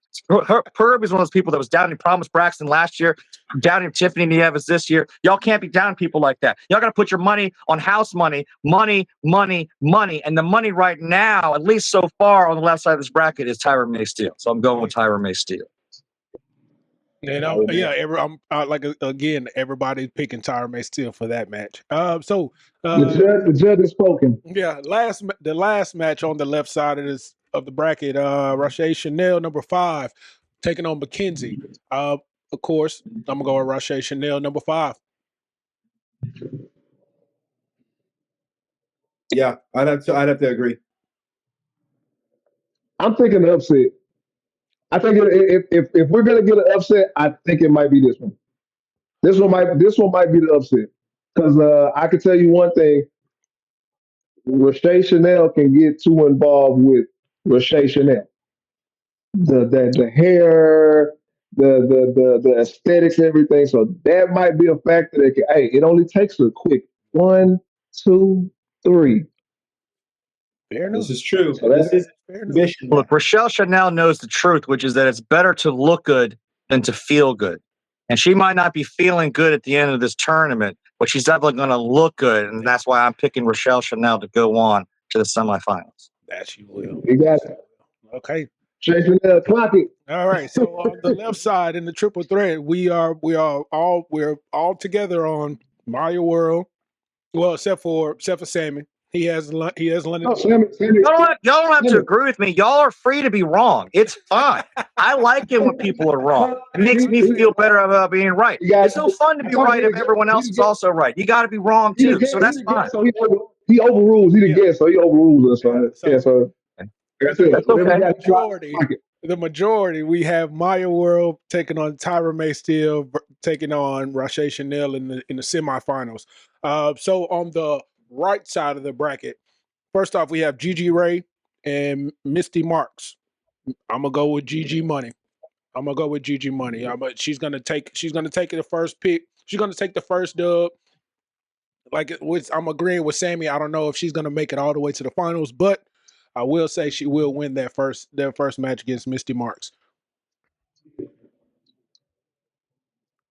Kirby's one of those people that was down in Promise Braxton last year, down in Tiffany Nieves this year. Y'all can't be down people like that. Y'all got to put your money on house money. And the money right now, at least so far on the left side of this bracket, is Tyra May Steele. So I'm going with Tyra May Steele. I'm again, everybody's picking Tyra May Steele for that match. The judge has spoken. Yeah, the last match on the left side of the bracket, Roche Chanel number 5 taking on McKenzie. Of course, I'm gonna go with Roche Chanel number 5. Yeah, I'd have to agree. I'm thinking the upset. I think if we're gonna get an upset, I think it might be this one. This one might be the upset because I can tell you one thing: Roche Chanel can get too involved with Roche Chanel. The hair, the aesthetics, everything. So that might be a factor that can. Hey, it only takes a quick 1, 2, 3. Fair enough. This is true. So This is fair ambition. Look, Rochelle Chanel knows the truth, which is that it's better to look good than to feel good. And she might not be feeling good at the end of this tournament, but she's definitely going to look good. And that's why I'm picking Rochelle Chanel to go on to the semifinals. That she will. You got it. Okay. Chanel, clock it. All right. So on the left side in the triple threat, we're all together on Mario World. Well, except for Sammy. He has London. Oh, Sammy. Y'all don't have to agree with me. Y'all are free to be wrong. It's fine. I like it when people are wrong. It makes me feel better about being right. It's no fun to be right if everyone else is also right. You got to be wrong too. So that's fine. So he overrules. He the guest, so he overrules us. So that's okay. The majority, we have Maya World taking on Tyra May Steele, taking on Roche Chanel in the semifinals. So on the right side of the bracket, first off, we have Gigi Ray and Misty Marks. I'm gonna go with Gigi Money. She's gonna take the first pick. She's gonna take the first dub. I'm agreeing with Sammy. I don't know if she's going to make it all the way to the finals, but I will say she will win their first match against Misty Marks.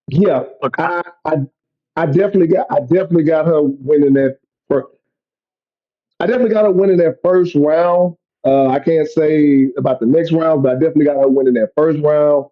Yeah, Look, I definitely got her winning that. I definitely got her winning that first round. I can't say about the next round, but I definitely got her winning that first round.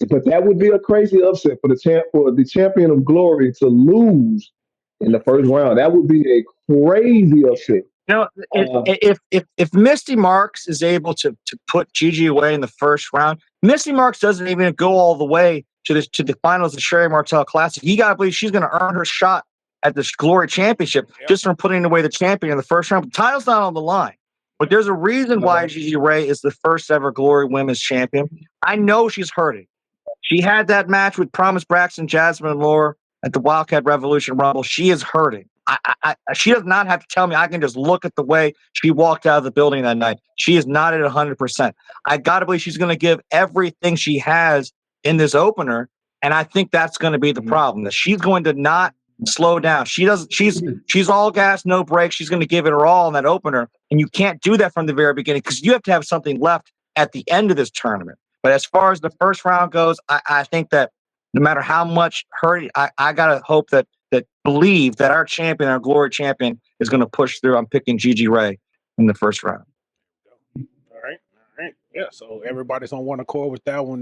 But that would be a crazy upset for the champion of glory to lose in the first round. That would be a crazy upset. Uh, if Misty Marks is able to put Gigi away in the first round, Misty Marks doesn't even go all the way to the finals of Sherri Martel Classic. You gotta believe she's gonna earn her shot at the Glory Championship just from putting away the champion in the first round. The title's not on the line. But there's a reason why Gigi Ray is the first ever Glory Women's Champion. I know she's hurting. She had that match with Promise Braxton, Jasmine and Laura at the Wildcat Revolution Rumble. She is hurting. She does not have to tell me. I can just look at the way she walked out of the building that night. She is not at 100%. I got to believe she's going to give everything she has in this opener, and I think that's going to be the problem. That she's going to not slow down. She's all gas, no brakes. She's going to give it her all in that opener, and you can't do that from the very beginning because you have to have something left at the end of this tournament. But as far as the first round goes, I think that no matter how much hurt, I gotta hope that believe that our champion, our Glory champion, is going to push through. I'm picking Gigi Ray in the first round. All right. Yeah, so everybody's on one accord with that one.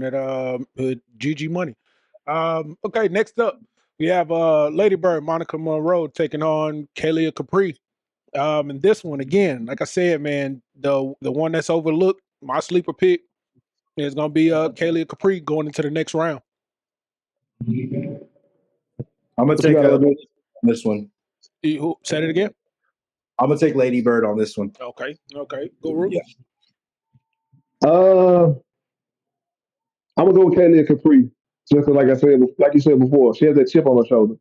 Gigi money. Okay, next up we have Lady Bird, Monica Monroe taking on Kalia Capri. And this one again, like I said, man, the one that's overlooked, my sleeper pick is gonna be Kalia Capri going into the next round. I'm gonna take this one. Said it again. I'm gonna take Lady Bird on this one. Okay. Guru. Yeah. I'm gonna go with Kalia Capri. Just like you said before, she has that chip on her shoulder.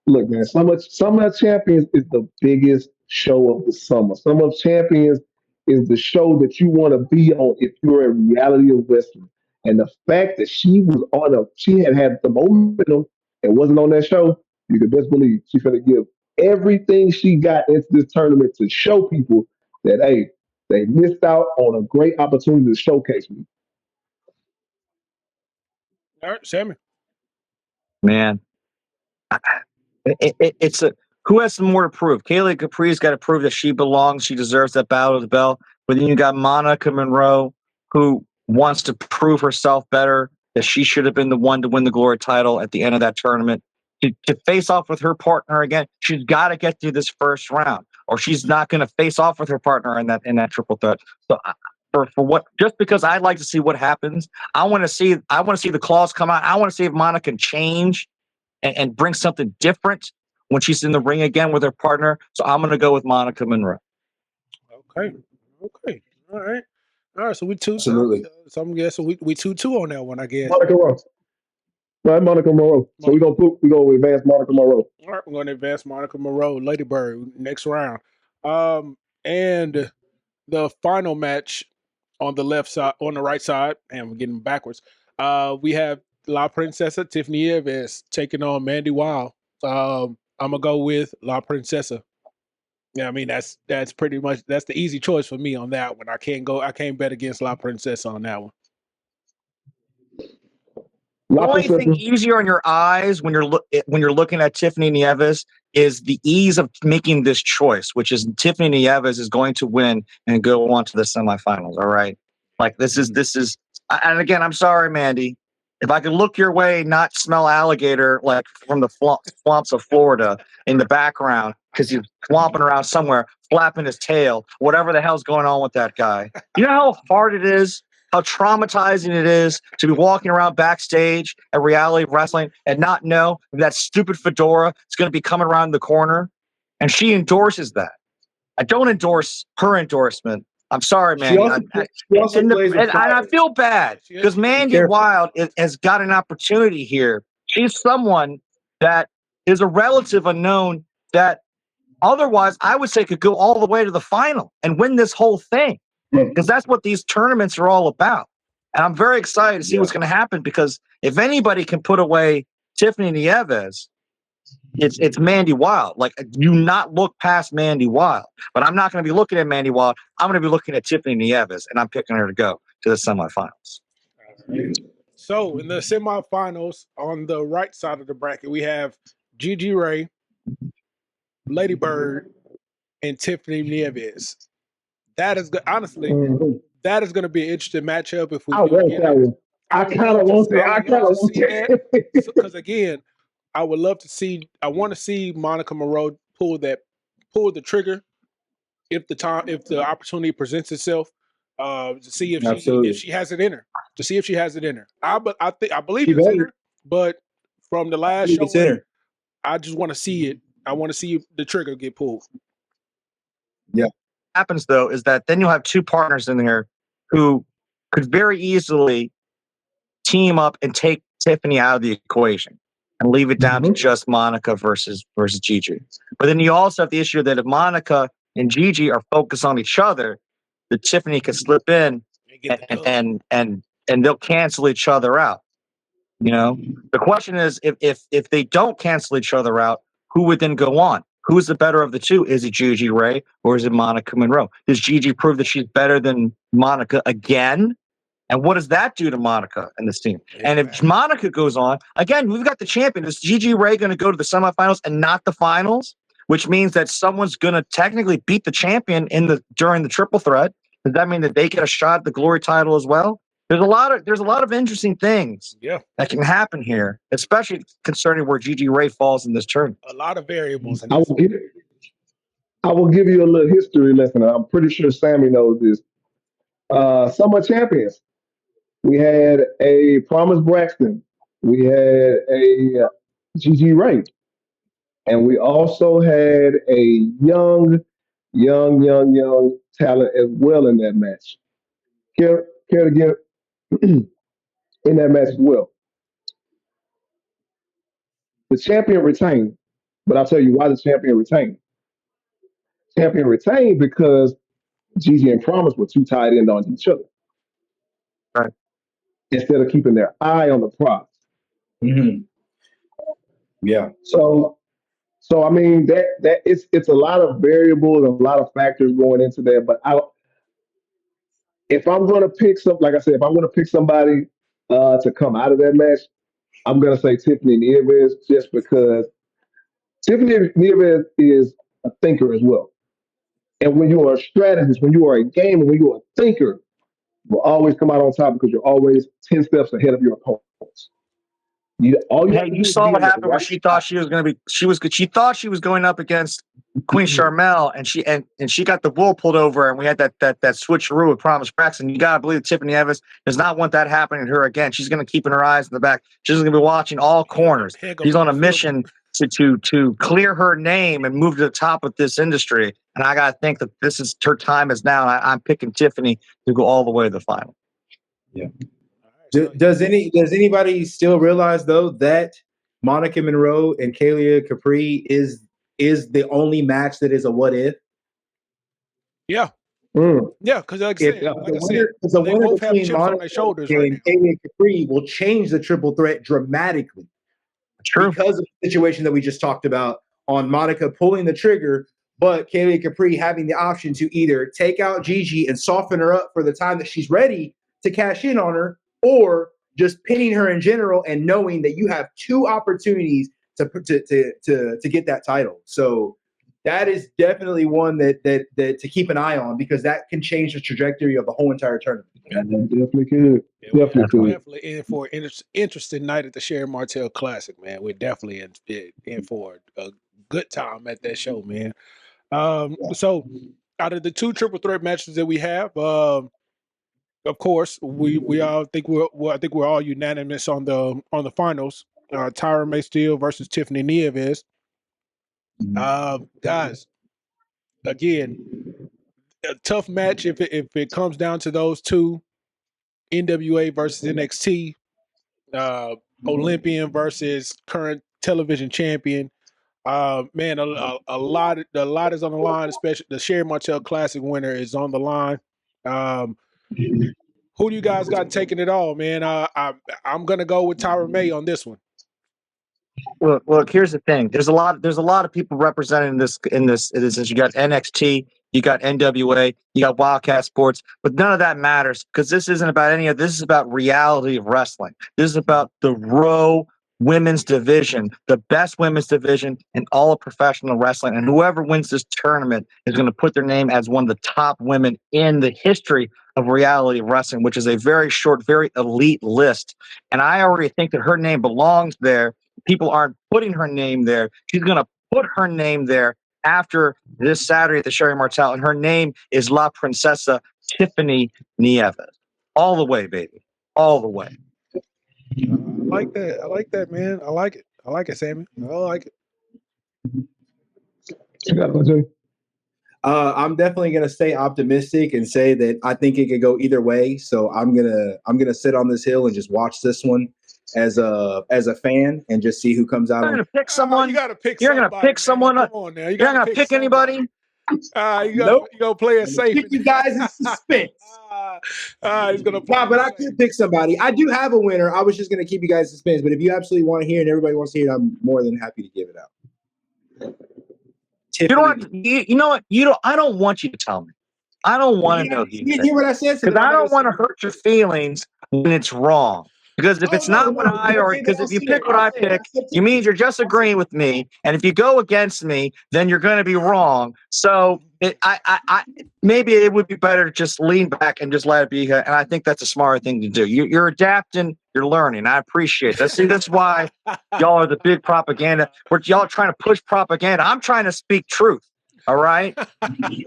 Look, man, Summer of Champions is the biggest show of the summer. Summer of Champions is the show that you want to be on if you're a reality of wrestling. And the fact that she had the momentum and wasn't on that show, you could best believe she's gonna give everything she got into this tournament to show people that hey, they missed out on a great opportunity to showcase me. All right, Sammy. Man, it's who has some more to prove? Kalia Capri's got to prove that she belongs. She deserves that battle of the bell. But then you got Monica Monroe, who wants to prove herself better, that she should have been the one to win the Glory title at the end of that tournament. To face off with her partner again, she's got to get through this first round, or she's not going to face off with her partner in that triple threat. So for what? Just because I'd like to see what happens, I want to see the claws come out. I want to see if Monica can change and bring something different when she's in the ring again with her partner. So I'm going to go with Monica Monroe. Okay. All right. So we 2-2. Absolutely. So I'm guessing we 2-2 on that one, I guess. Monica Monroe. Right, Monica Monroe. So we go advance Monica Monroe. All right, we're going to advance Monica Monroe, Lady Bird, next round. And the final match on the right side, and we're getting backwards. We have La Princesa Tiffany Eves taking on Mandy Wild. I'm gonna go with La Princesa. Yeah, I mean that's pretty much the easy choice for me on that one. I can't bet against La Princesa on that one. The only thing easier on your eyes when you're looking at Tiffany Nieves is the ease of making this choice, which is Tiffany Nieves is going to win and go on to the semifinals. All right, like this is, and again, I'm sorry, Mandy. If I could look your way, not smell alligator like from the swamps of Florida in the background because he's flomping around somewhere, flapping his tail, whatever the hell's going on with that guy. You know how hard it is? How traumatizing it is to be walking around backstage at Reality Wrestling and not know that stupid fedora is going to be coming around the corner. And she endorses that. I don't endorse her endorsement. I'm sorry, man. And I feel bad because Mandy Wild has got an opportunity here. She's someone that is a relative unknown that otherwise I would say could go all the way to the final and win this whole thing. Because that's what these tournaments are all about. And I'm very excited to see what's going to happen because if anybody can put away Tiffany Nieves, it's Mandy Wild. Like, do not look past Mandy Wild. But I'm not going to be looking at Mandy Wild. I'm going to be looking at Tiffany Nieves, and I'm picking her to go to the semifinals. So in the semifinals, on the right side of the bracket, we have Gigi Ray, Lady Bird, and Tiffany Nieves. That is good. Honestly, that is going to be an interesting matchup if we I do want get that it. one. I kind of want that. I I would kind love of to want see that that. because again, I would love to see. I want to see Monica Moreau pull the trigger if the opportunity presents itself. To see if she has it in her. To see if she has it in her. I believe She it's in better. her, but from the last It's in showing, her. I just want to see it. I want to see the trigger get pulled. Happens though is that then you'll have two partners in there who could very easily team up and take Tiffany out of the equation and leave it down to just Monica versus Gigi. But then you also have the issue that if Monica and Gigi are focused on each other, that Tiffany could slip in and they'll cancel each other out. You know, the question is if they don't cancel each other out, who would then go on? Who's the better of the two? Is it Gigi Ray or is it Monica Monroe? Does Gigi prove that she's better than Monica again? And what does that do to Monica and this team? Exactly. And if Monica goes on, again, we've got the champion. Is Gigi Ray going to go to the semifinals and not the finals? Which means that someone's going to technically beat the champion during the triple threat. Does that mean that they get a shot at the glory title as well? There's a lot of interesting things that can happen here, especially concerning where Gigi Ray falls in this tournament. A lot of variables. I will give you a little history lesson. I'm pretty sure Sammy knows this. Summer champions. We had a Promise Braxton. We had a Gigi Ray. And we also had a young talent as well in that match. Care to get in that match as well. The champion retained, but I'll tell you why the champion retained. Champion retained because Gigi and Promise were too tied in on each other. Right. Instead of keeping their eye on the prize. Mm-hmm. Yeah. So I mean that it's a lot of variables and a lot of factors going into that. But if I'm going to pick like I said, if I'm going to pick somebody to come out of that match, I'm going to say Tiffany Nieves just because Tiffany Nieves is a thinker as well. And when you are a strategist, when you are a gamer, when you are a thinker, you will always come out on top because you're always 10 steps ahead of your opponents. You saw what happened where she thought she was going to be. She thought she was going up against Queen Charmel, and she got the wool pulled over, and we had that switcheroo with Promise Braxton. You got to believe Tiffany Evans does not want that happening to her again. She's going to keep in her eyes in the back. She's going to be watching all corners. She's on a mission to clear her name and move to the top of this industry. And I got to think that this is her time is now. And I'm picking Tiffany to go all the way to the final. Yeah. Does anybody still realize though that Monica Monroe and Kalia Capri is the only match that is a what if? Yeah. Yeah, because like I said, the winner both have between chips Monica on their shoulders and right now. Kalia Capri will change the triple threat dramatically. True. Because of the situation that we just talked about on Monica pulling the trigger, but Kalia Capri having the option to either take out Gigi and soften her up for the time that she's ready to cash in on her, or just pinning her in general and knowing that you have two opportunities to get that title. So that is definitely one that to keep an eye on because that can change the trajectory of the whole entire tournament. Yeah, definitely could. Definitely in for an interesting night at the Sherri Martel Classic, man. We're definitely in for a good time at that show, man. So out of the two triple threat matches that we have, of course, we all think I think we're all unanimous on the finals. Tyra May Steele versus Tiffany Nieves. Guys, again, a tough match if it comes down to those two. NWA versus NXT, Olympian versus current television champion. Man, a lot is on the line. Especially the Sherri Martel Classic winner is on the line. Who do you guys got taking it all, man? I'm gonna go with Tyra May on this one. Look. Here's the thing. There's a lot of people representing this in this. You got NXT, you got NWA, you got Wildcat Sports, but none of that matters because this isn't about any of this. Is about reality of wrestling. This is about the Raw women's division, the best women's division in all of professional wrestling, and whoever wins this tournament is going to put their name as one of the top women in the history of reality wrestling, which is a very short, very elite list. And I already think that her name belongs there. People aren't putting her name there. She's going to put her name there after this Saturday at the Sherri Martel, and her name is La Princesa Tiffany Nieves. All the way, baby. All the way. I like that. I like that, man. I like it. I like it, Sammy. I like it. You got it, Jay? I'm definitely gonna stay optimistic and say that I think it could go either way. So I'm gonna sit on this hill and just watch this one as a fan and just see who comes out. You're On. gonna pick someone. You gotta pick. You're gonna pick someone. Come on now. You're not gonna pick anybody. You gonna play it safe. Keep you guys in suspense. He's gonna play. Yeah, but I could pick somebody. I do have a winner. I was just gonna keep you guys in suspense. But if you absolutely want to hear it and everybody wants to hear it, I'm more than happy to give it out. You don't. You know what? You don't. I don't want you to tell me. I don't want to know. You didn't hear what I said? Because I don't want to hurt your feelings when it's wrong. Because if it's not what I or because if you pick what I pick, you mean you're just agreeing with me. And if you go against me, then you're going to be wrong. So maybe it would be better to just lean back and just let it be. And I think that's a smart thing to do. You're adapting. You're learning. I appreciate that. See, that's why y'all are the big propaganda. Y'all are trying to push propaganda. I'm trying to speak truth. All right.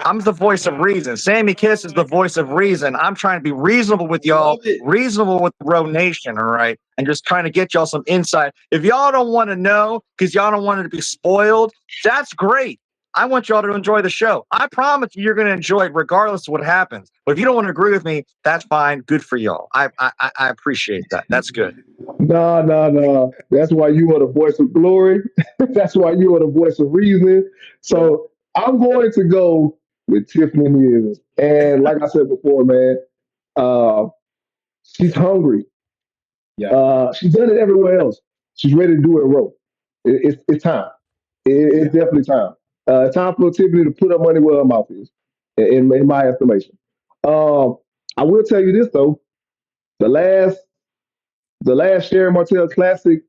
I'm the voice of reason. Sammy Kiss is the voice of reason. I'm trying to be reasonable with y'all, reasonable with the Row Nation. All right. And just trying to get y'all some insight. If y'all don't want to know because y'all don't want it to be spoiled, that's great. I want y'all to enjoy the show. I promise you're going to enjoy it regardless of what happens. But if you don't want to agree with me, that's fine. Good for y'all. I appreciate that. That's good. No. That's why you are the voice of glory. That's why you are the voice of reason. So I'm going to go with Tiffany Nieves. And like I said before, man, she's hungry. Yeah. She's done it everywhere else. She's ready to do it in Raw. It's time. It's definitely time. Time for Tiffany to put her money where her mouth is, in my estimation. I will tell you this though: the last Sherri Martel Classic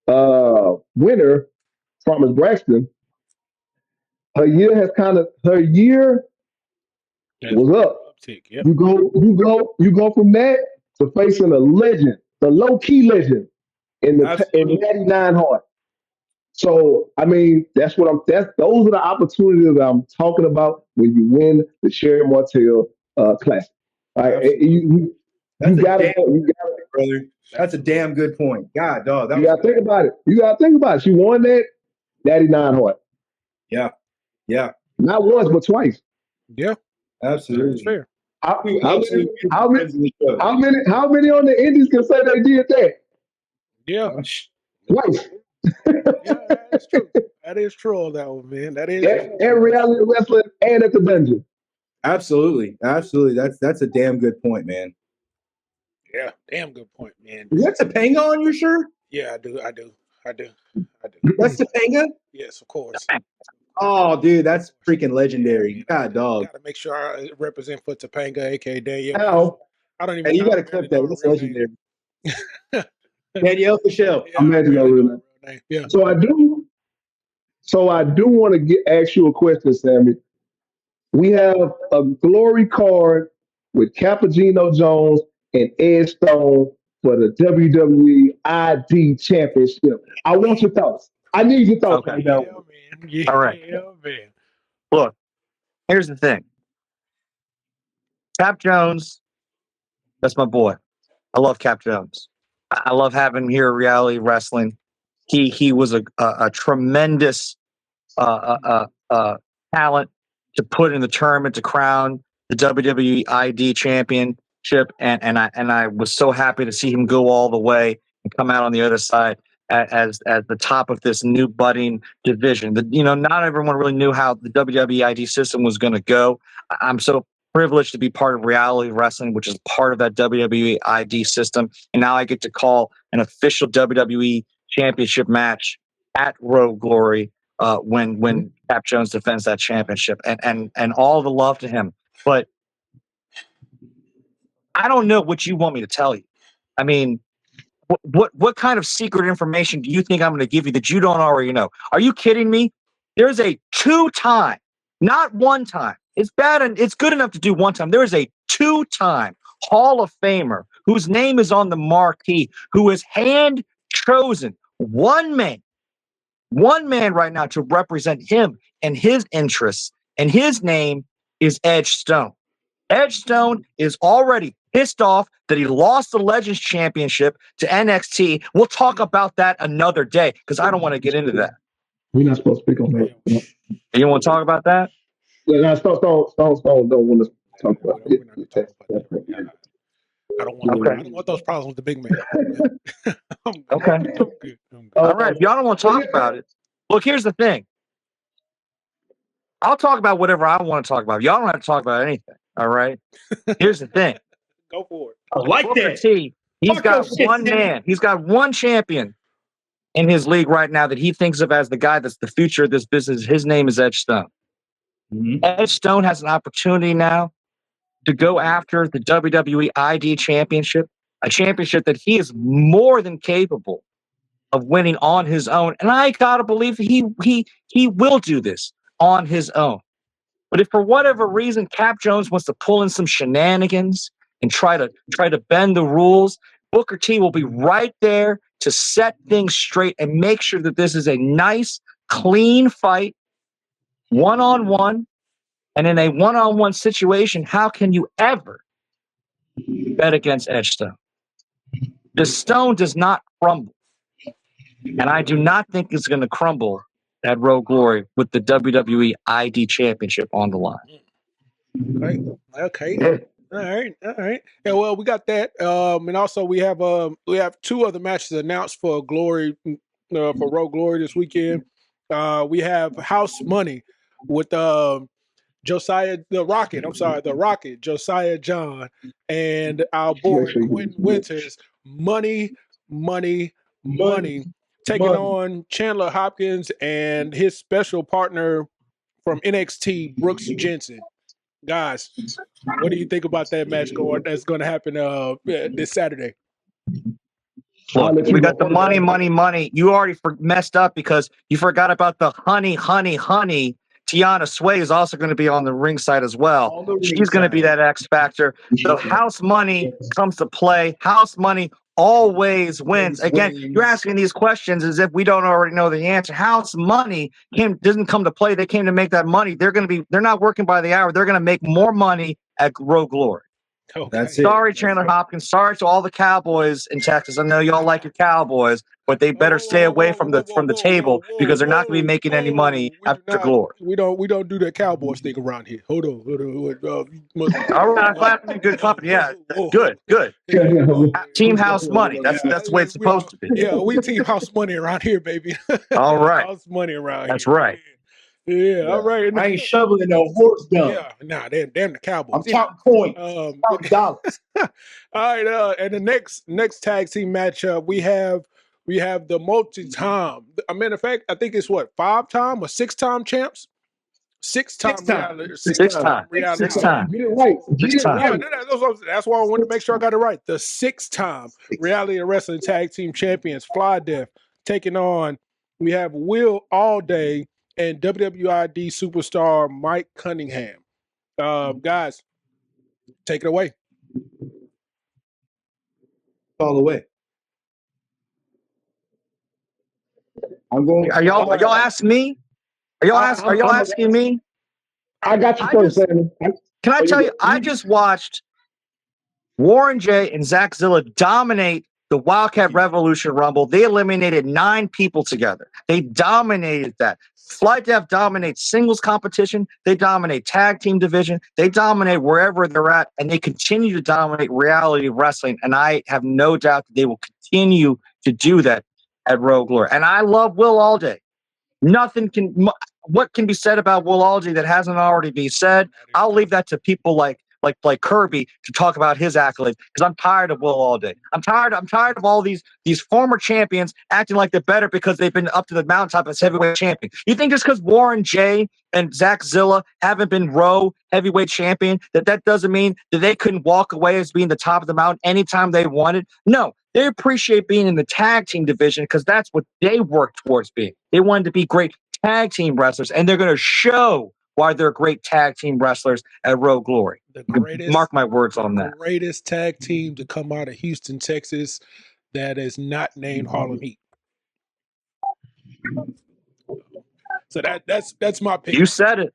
winner, Thomas Braxton, her year was up. Uptick, yep. You go from that to facing a legend, the low key legend in Natty Neidhart. So I mean, those are the opportunities that I'm talking about when you win the Sherri Martel Classic. All right, you got it, brother. That's a damn good point. God, dog. You gotta think about it. You gotta think about it. She won that Natty Neidhart. Yeah. Not once, but twice. Yeah, absolutely. That's fair. How many on the Indies can say they did that? Yeah. Twice. Yeah, that's true. That is true on that one, man. That is and reality wrestling and at the dungeon. Absolutely. That's a damn good point, man. Yeah, damn good point, man. Is that Topanga on your shirt? Yeah, I do. That's Topanga? Yes, of course. Oh, dude, that's freaking legendary. God, dog. Gotta make sure I represent for Topanga, aka Danielle. How? I don't even. Hey, you gotta clip that. That's legendary. Danielle Fischel. Yeah, I'm real name. Yeah. So I do want to ask you a question, Sammy. We have a glory card with Cappuccino Jones and Ed Stone for the WWE ID Championship. I want your thoughts. I need your thoughts right now. All right. Man. Look, here's the thing. Cap Jones, that's my boy. I love Cap Jones. I love having him here at Reality Wrestling. He was a tremendous talent to put in the tournament to crown the WWE ID Championship, and I was so happy to see him go all the way and come out on the other side as the top of this new budding division. Not everyone really knew how the WWE ID system was going to go. I'm so privileged to be part of Reality Wrestling, which is part of that WWE ID system, and now I get to call an official WWE championship match at Road Glory when Cap Jones defends that championship, and all the love to him. But I don't know what you want me to tell you. I mean, what kind of secret information do you think I'm going to give you that you don't already know? Are you kidding me? There's a 2-time, not 1 time. It's bad and it's good enough to do 1 time. There is a 2-time Hall of Famer whose name is on the marquee, who is hand chosen, one man right now to represent him and his interests, and his name is Edge Stone. Edge Stone is already pissed off that he lost the Legends Championship to NXT. We'll talk about that another day because I don't want to get into that. We're not supposed to speak on that. No. You want to talk about that? Yeah, Stone don't want to talk about it. We're not talking about that. I don't want. Okay. I don't want those problems with the big man. I'm good. Okay. I'm good. All right. If y'all don't want to talk about it, look, here's the thing. I'll talk about whatever I want to talk about. Y'all don't have to talk about anything. All right. Here's the thing. Go for it. I like Booker that. T, he's Fuck got your shit, one Sammy. man. He's got one champion in his league right now that he thinks of as the guy that's the future of this business. His name is Edge Stone. Mhm. Edge Stone has an opportunity now to go after the WWE ID Championship, a championship that he is more than capable of winning on his own. And I gotta believe he will do this on his own. But if for whatever reason Cap Jones wants to pull in some shenanigans and try to bend the rules, Booker T will be right there to set things straight and make sure that this is a nice, clean fight, one-on-one. And in a one-on-one situation, how can you ever bet against Edge Stone? The stone does not crumble. And I do not think it's going to crumble at Road Glory with the WWE ID Championship on the line. Okay. All right. Yeah, well, we got that. And also we have 2 other matches announced for Glory, for Road Glory this weekend. We have House Money with Josiah the Rocket, Josiah John, and our boy Quentin Winters. Money, taking on Chandler Hopkins and his special partner from NXT, Brooks Jensen. Guys, what do you think about that match that's going to happen this Saturday? Look, we got the money. You already messed up because you forgot about the honey. Tiana Sway is also going to be on the ringside as well. She's going to be that X factor. So House Money comes to play. House Money always wins. Again, you're asking these questions as if we don't already know the answer. House Money doesn't come to play. They came to make that money. They're not working by the hour. They're going to make more money at Road Glory. Okay. That's it. Sorry, Chandler Hopkins. Sorry to all the Cowboys in Texas. I know y'all like your Cowboys, but they better stay away from the table because they're not going to be making any money after Glory. We don't do that Cowboys thing around here. Hold on. All right, I'm glad to be good company. Yeah, good. Team House Money. That's the way it's supposed to be. Yeah, we Team House Money around here, baby. All right. House Money around here. That's right. Yeah, all right. I ain't shoveling no horse dung. Yeah, nah, damn the Cowboys. I'm talking coins. Talking dollars. All right, and the next tag team matchup we have the multi-time. A matter of fact, I think it's 5-time or 6-time champs. 6-time reality. 6-time. reality. 6-time. Get it right. That's why I wanted to make sure I got it right. The 6-time reality wrestling tag team champions, Fly Death, taking on. We have Will Allday and WWID superstar Mike Cunningham. Guys, take it away. All the way. I'm going. Are y'all asking me? Are y'all asking me? I got you first, Sammy. Can I tell you? I just watched Warren J and Zach Zilla dominate the Wildcat Revolution Rumble. They eliminated 9 people together. They dominated that. Fly Death dominates singles competition. They dominate tag team division. They dominate wherever they're at, and they continue to dominate reality wrestling. And I have no doubt that they will continue to do that at Road Glory. And I love Will Allday. What can be said about Will Allday that hasn't already been said? I'll leave that to people like like Kirby to talk about his accolades because I'm tired of Will Allday. I'm tired of all these former champions acting like they're better because they've been up to the mountaintop as heavyweight champion. You think just because Warren J and Zach Zilla haven't been Roe heavyweight champion that doesn't mean that they couldn't walk away as being the top of the mountain anytime they wanted? No, they appreciate being in the tag team division because that's what they worked towards being. They wanted to be great tag team wrestlers, and they're going to show why they're great tag team wrestlers at Road Glory. The greatest, mark my words on that. Greatest tag team to come out of Houston, Texas, that is not named Harlem Heat. So that's my pick. You said it.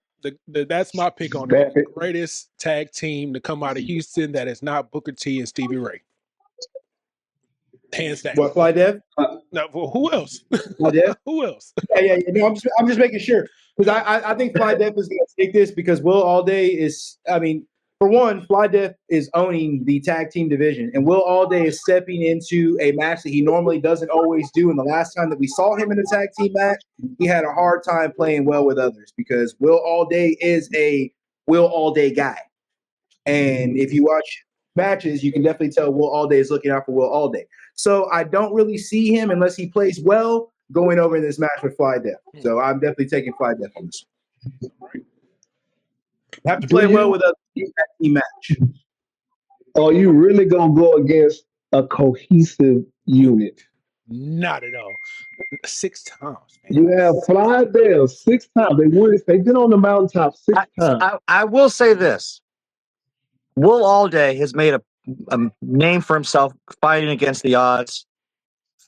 That's my pick on it. The greatest tag team to come out of Houston that is not Booker T and Stevie Ray. Hands down. What, Fly Dev? No, well, who else? Fly Dev? Who else? Yeah. No, I'm just making sure because I think Fly Dev is going to take this because Will Allday is. I mean, for one, Fly Dev is owning the tag team division, and Will Allday is stepping into a match that he normally doesn't always do. And the last time that we saw him in a tag team match, he had a hard time playing well with others because Will Allday is a Will Allday guy, and if you watch matches, you can definitely tell Will Allday is looking out for Will Allday. So I don't really see him unless he plays well going over in this match with Fly Dev. So I'm definitely taking Fly Dev on this one. Have to play well with a team match. Are you really gonna go against a cohesive unit? Not at all. 6 times. Man. You have Fly Dev 6 times. They've been on the mountaintop 6 times. I will say this. Will Allday has made a name for himself fighting against the odds,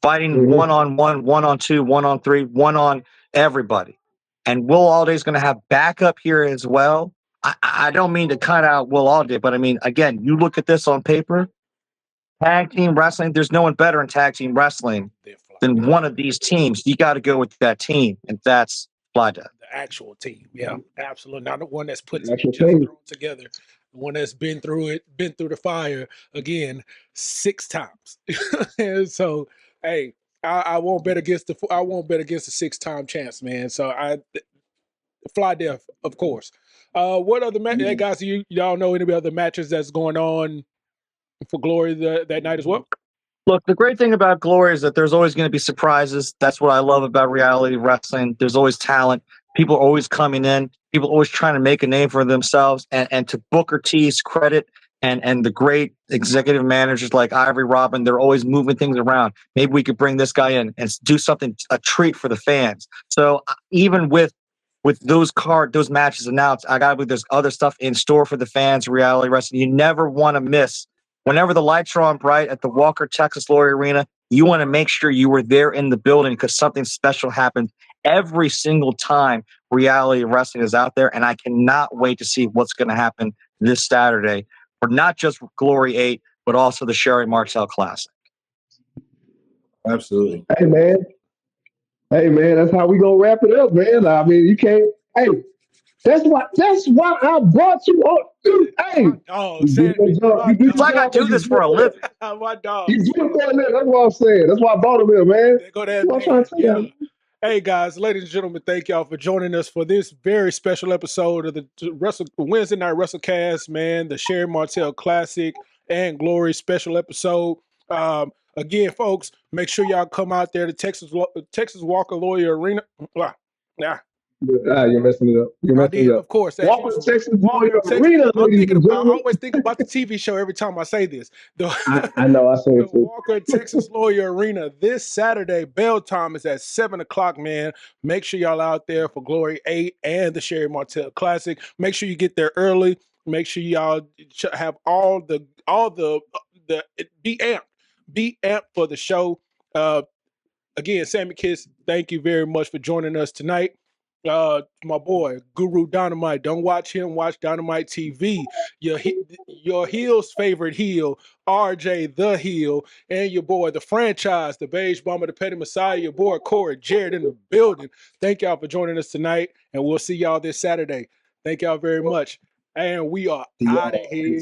fighting one-on-1, 1-on-2, 1-on-3, one on everybody. And Will Allday is going to have backup here as well. I don't mean to cut out Will Allday, but I mean, again, you look at this on paper, tag team wrestling, there's no one better in tag team wrestling than one of these teams. You got to go with that team, and that's Fly Dev. The actual team. Yeah, absolutely. Not the one that's put thrown together. The one that's been through it, been through the fire again 6 times. And so, hey, I won't bet against the 6-time chance, man. So Fly Dev, of course. What other matches, guys? Y'all know any other matches that's going on for Glory that night as well? Look, the great thing about Glory is that there's always going to be surprises. That's what I love about reality wrestling. There's always talent. People are always coming in. People are always trying to make a name for themselves. And to Booker T's credit and the great executive managers like Ivory Robin, they're always moving things around. Maybe we could bring this guy in and do something, a treat for the fans. So even with those matches announced, I got to believe there's other stuff in store for the fans, reality wrestling. You never want to miss. Whenever the lights are on bright at the Walker, Texas Glory Arena, you want to make sure you were there in the building because something special happens every single time reality wrestling is out there. And I cannot wait to see what's going to happen this Saturday for not just Glory 8, but also the Sherri Martel Classic. Absolutely. Hey, man, that's how we gonna wrap it up, man. I mean, you can't. Hey, that's why I brought you on. Dude, hey, it's like I do this for a living. My dog. You do it for a living. That's what I'm saying. That's why I brought him in, man. There go that. Hey guys, ladies and gentlemen, thank y'all for joining us for this very special episode of the Wednesday Night Wrestlecast, man. The Sherri Martel Classic and Glory special episode. Again, folks, make sure y'all come out there to Texas Walker Lawyer Arena. You're messing it up. Of course. Walker, Texas Lawyer Arena. I always think about the TV show every time I say this. I know. I say it too. Walker Texas Lawyer Arena this Saturday. Bell time is at 7:00, man. Make sure y'all out there for Glory 8 and the Sherri Martel Classic. Make sure you get there early. Make sure y'all have all the be amped for the show. Again, Sammy Kiss, thank you very much for joining us tonight. My boy, Guru Dynamite. Don't watch him. Watch Dynamite TV. Your heel's favorite heel, RJ the Heel, and your boy, the franchise, the Beige Bomber, the Petty Messiah, your boy, Corey Jared in the building. Thank y'all for joining us tonight, and we'll see y'all this Saturday. Thank y'all very much. And we are out of here.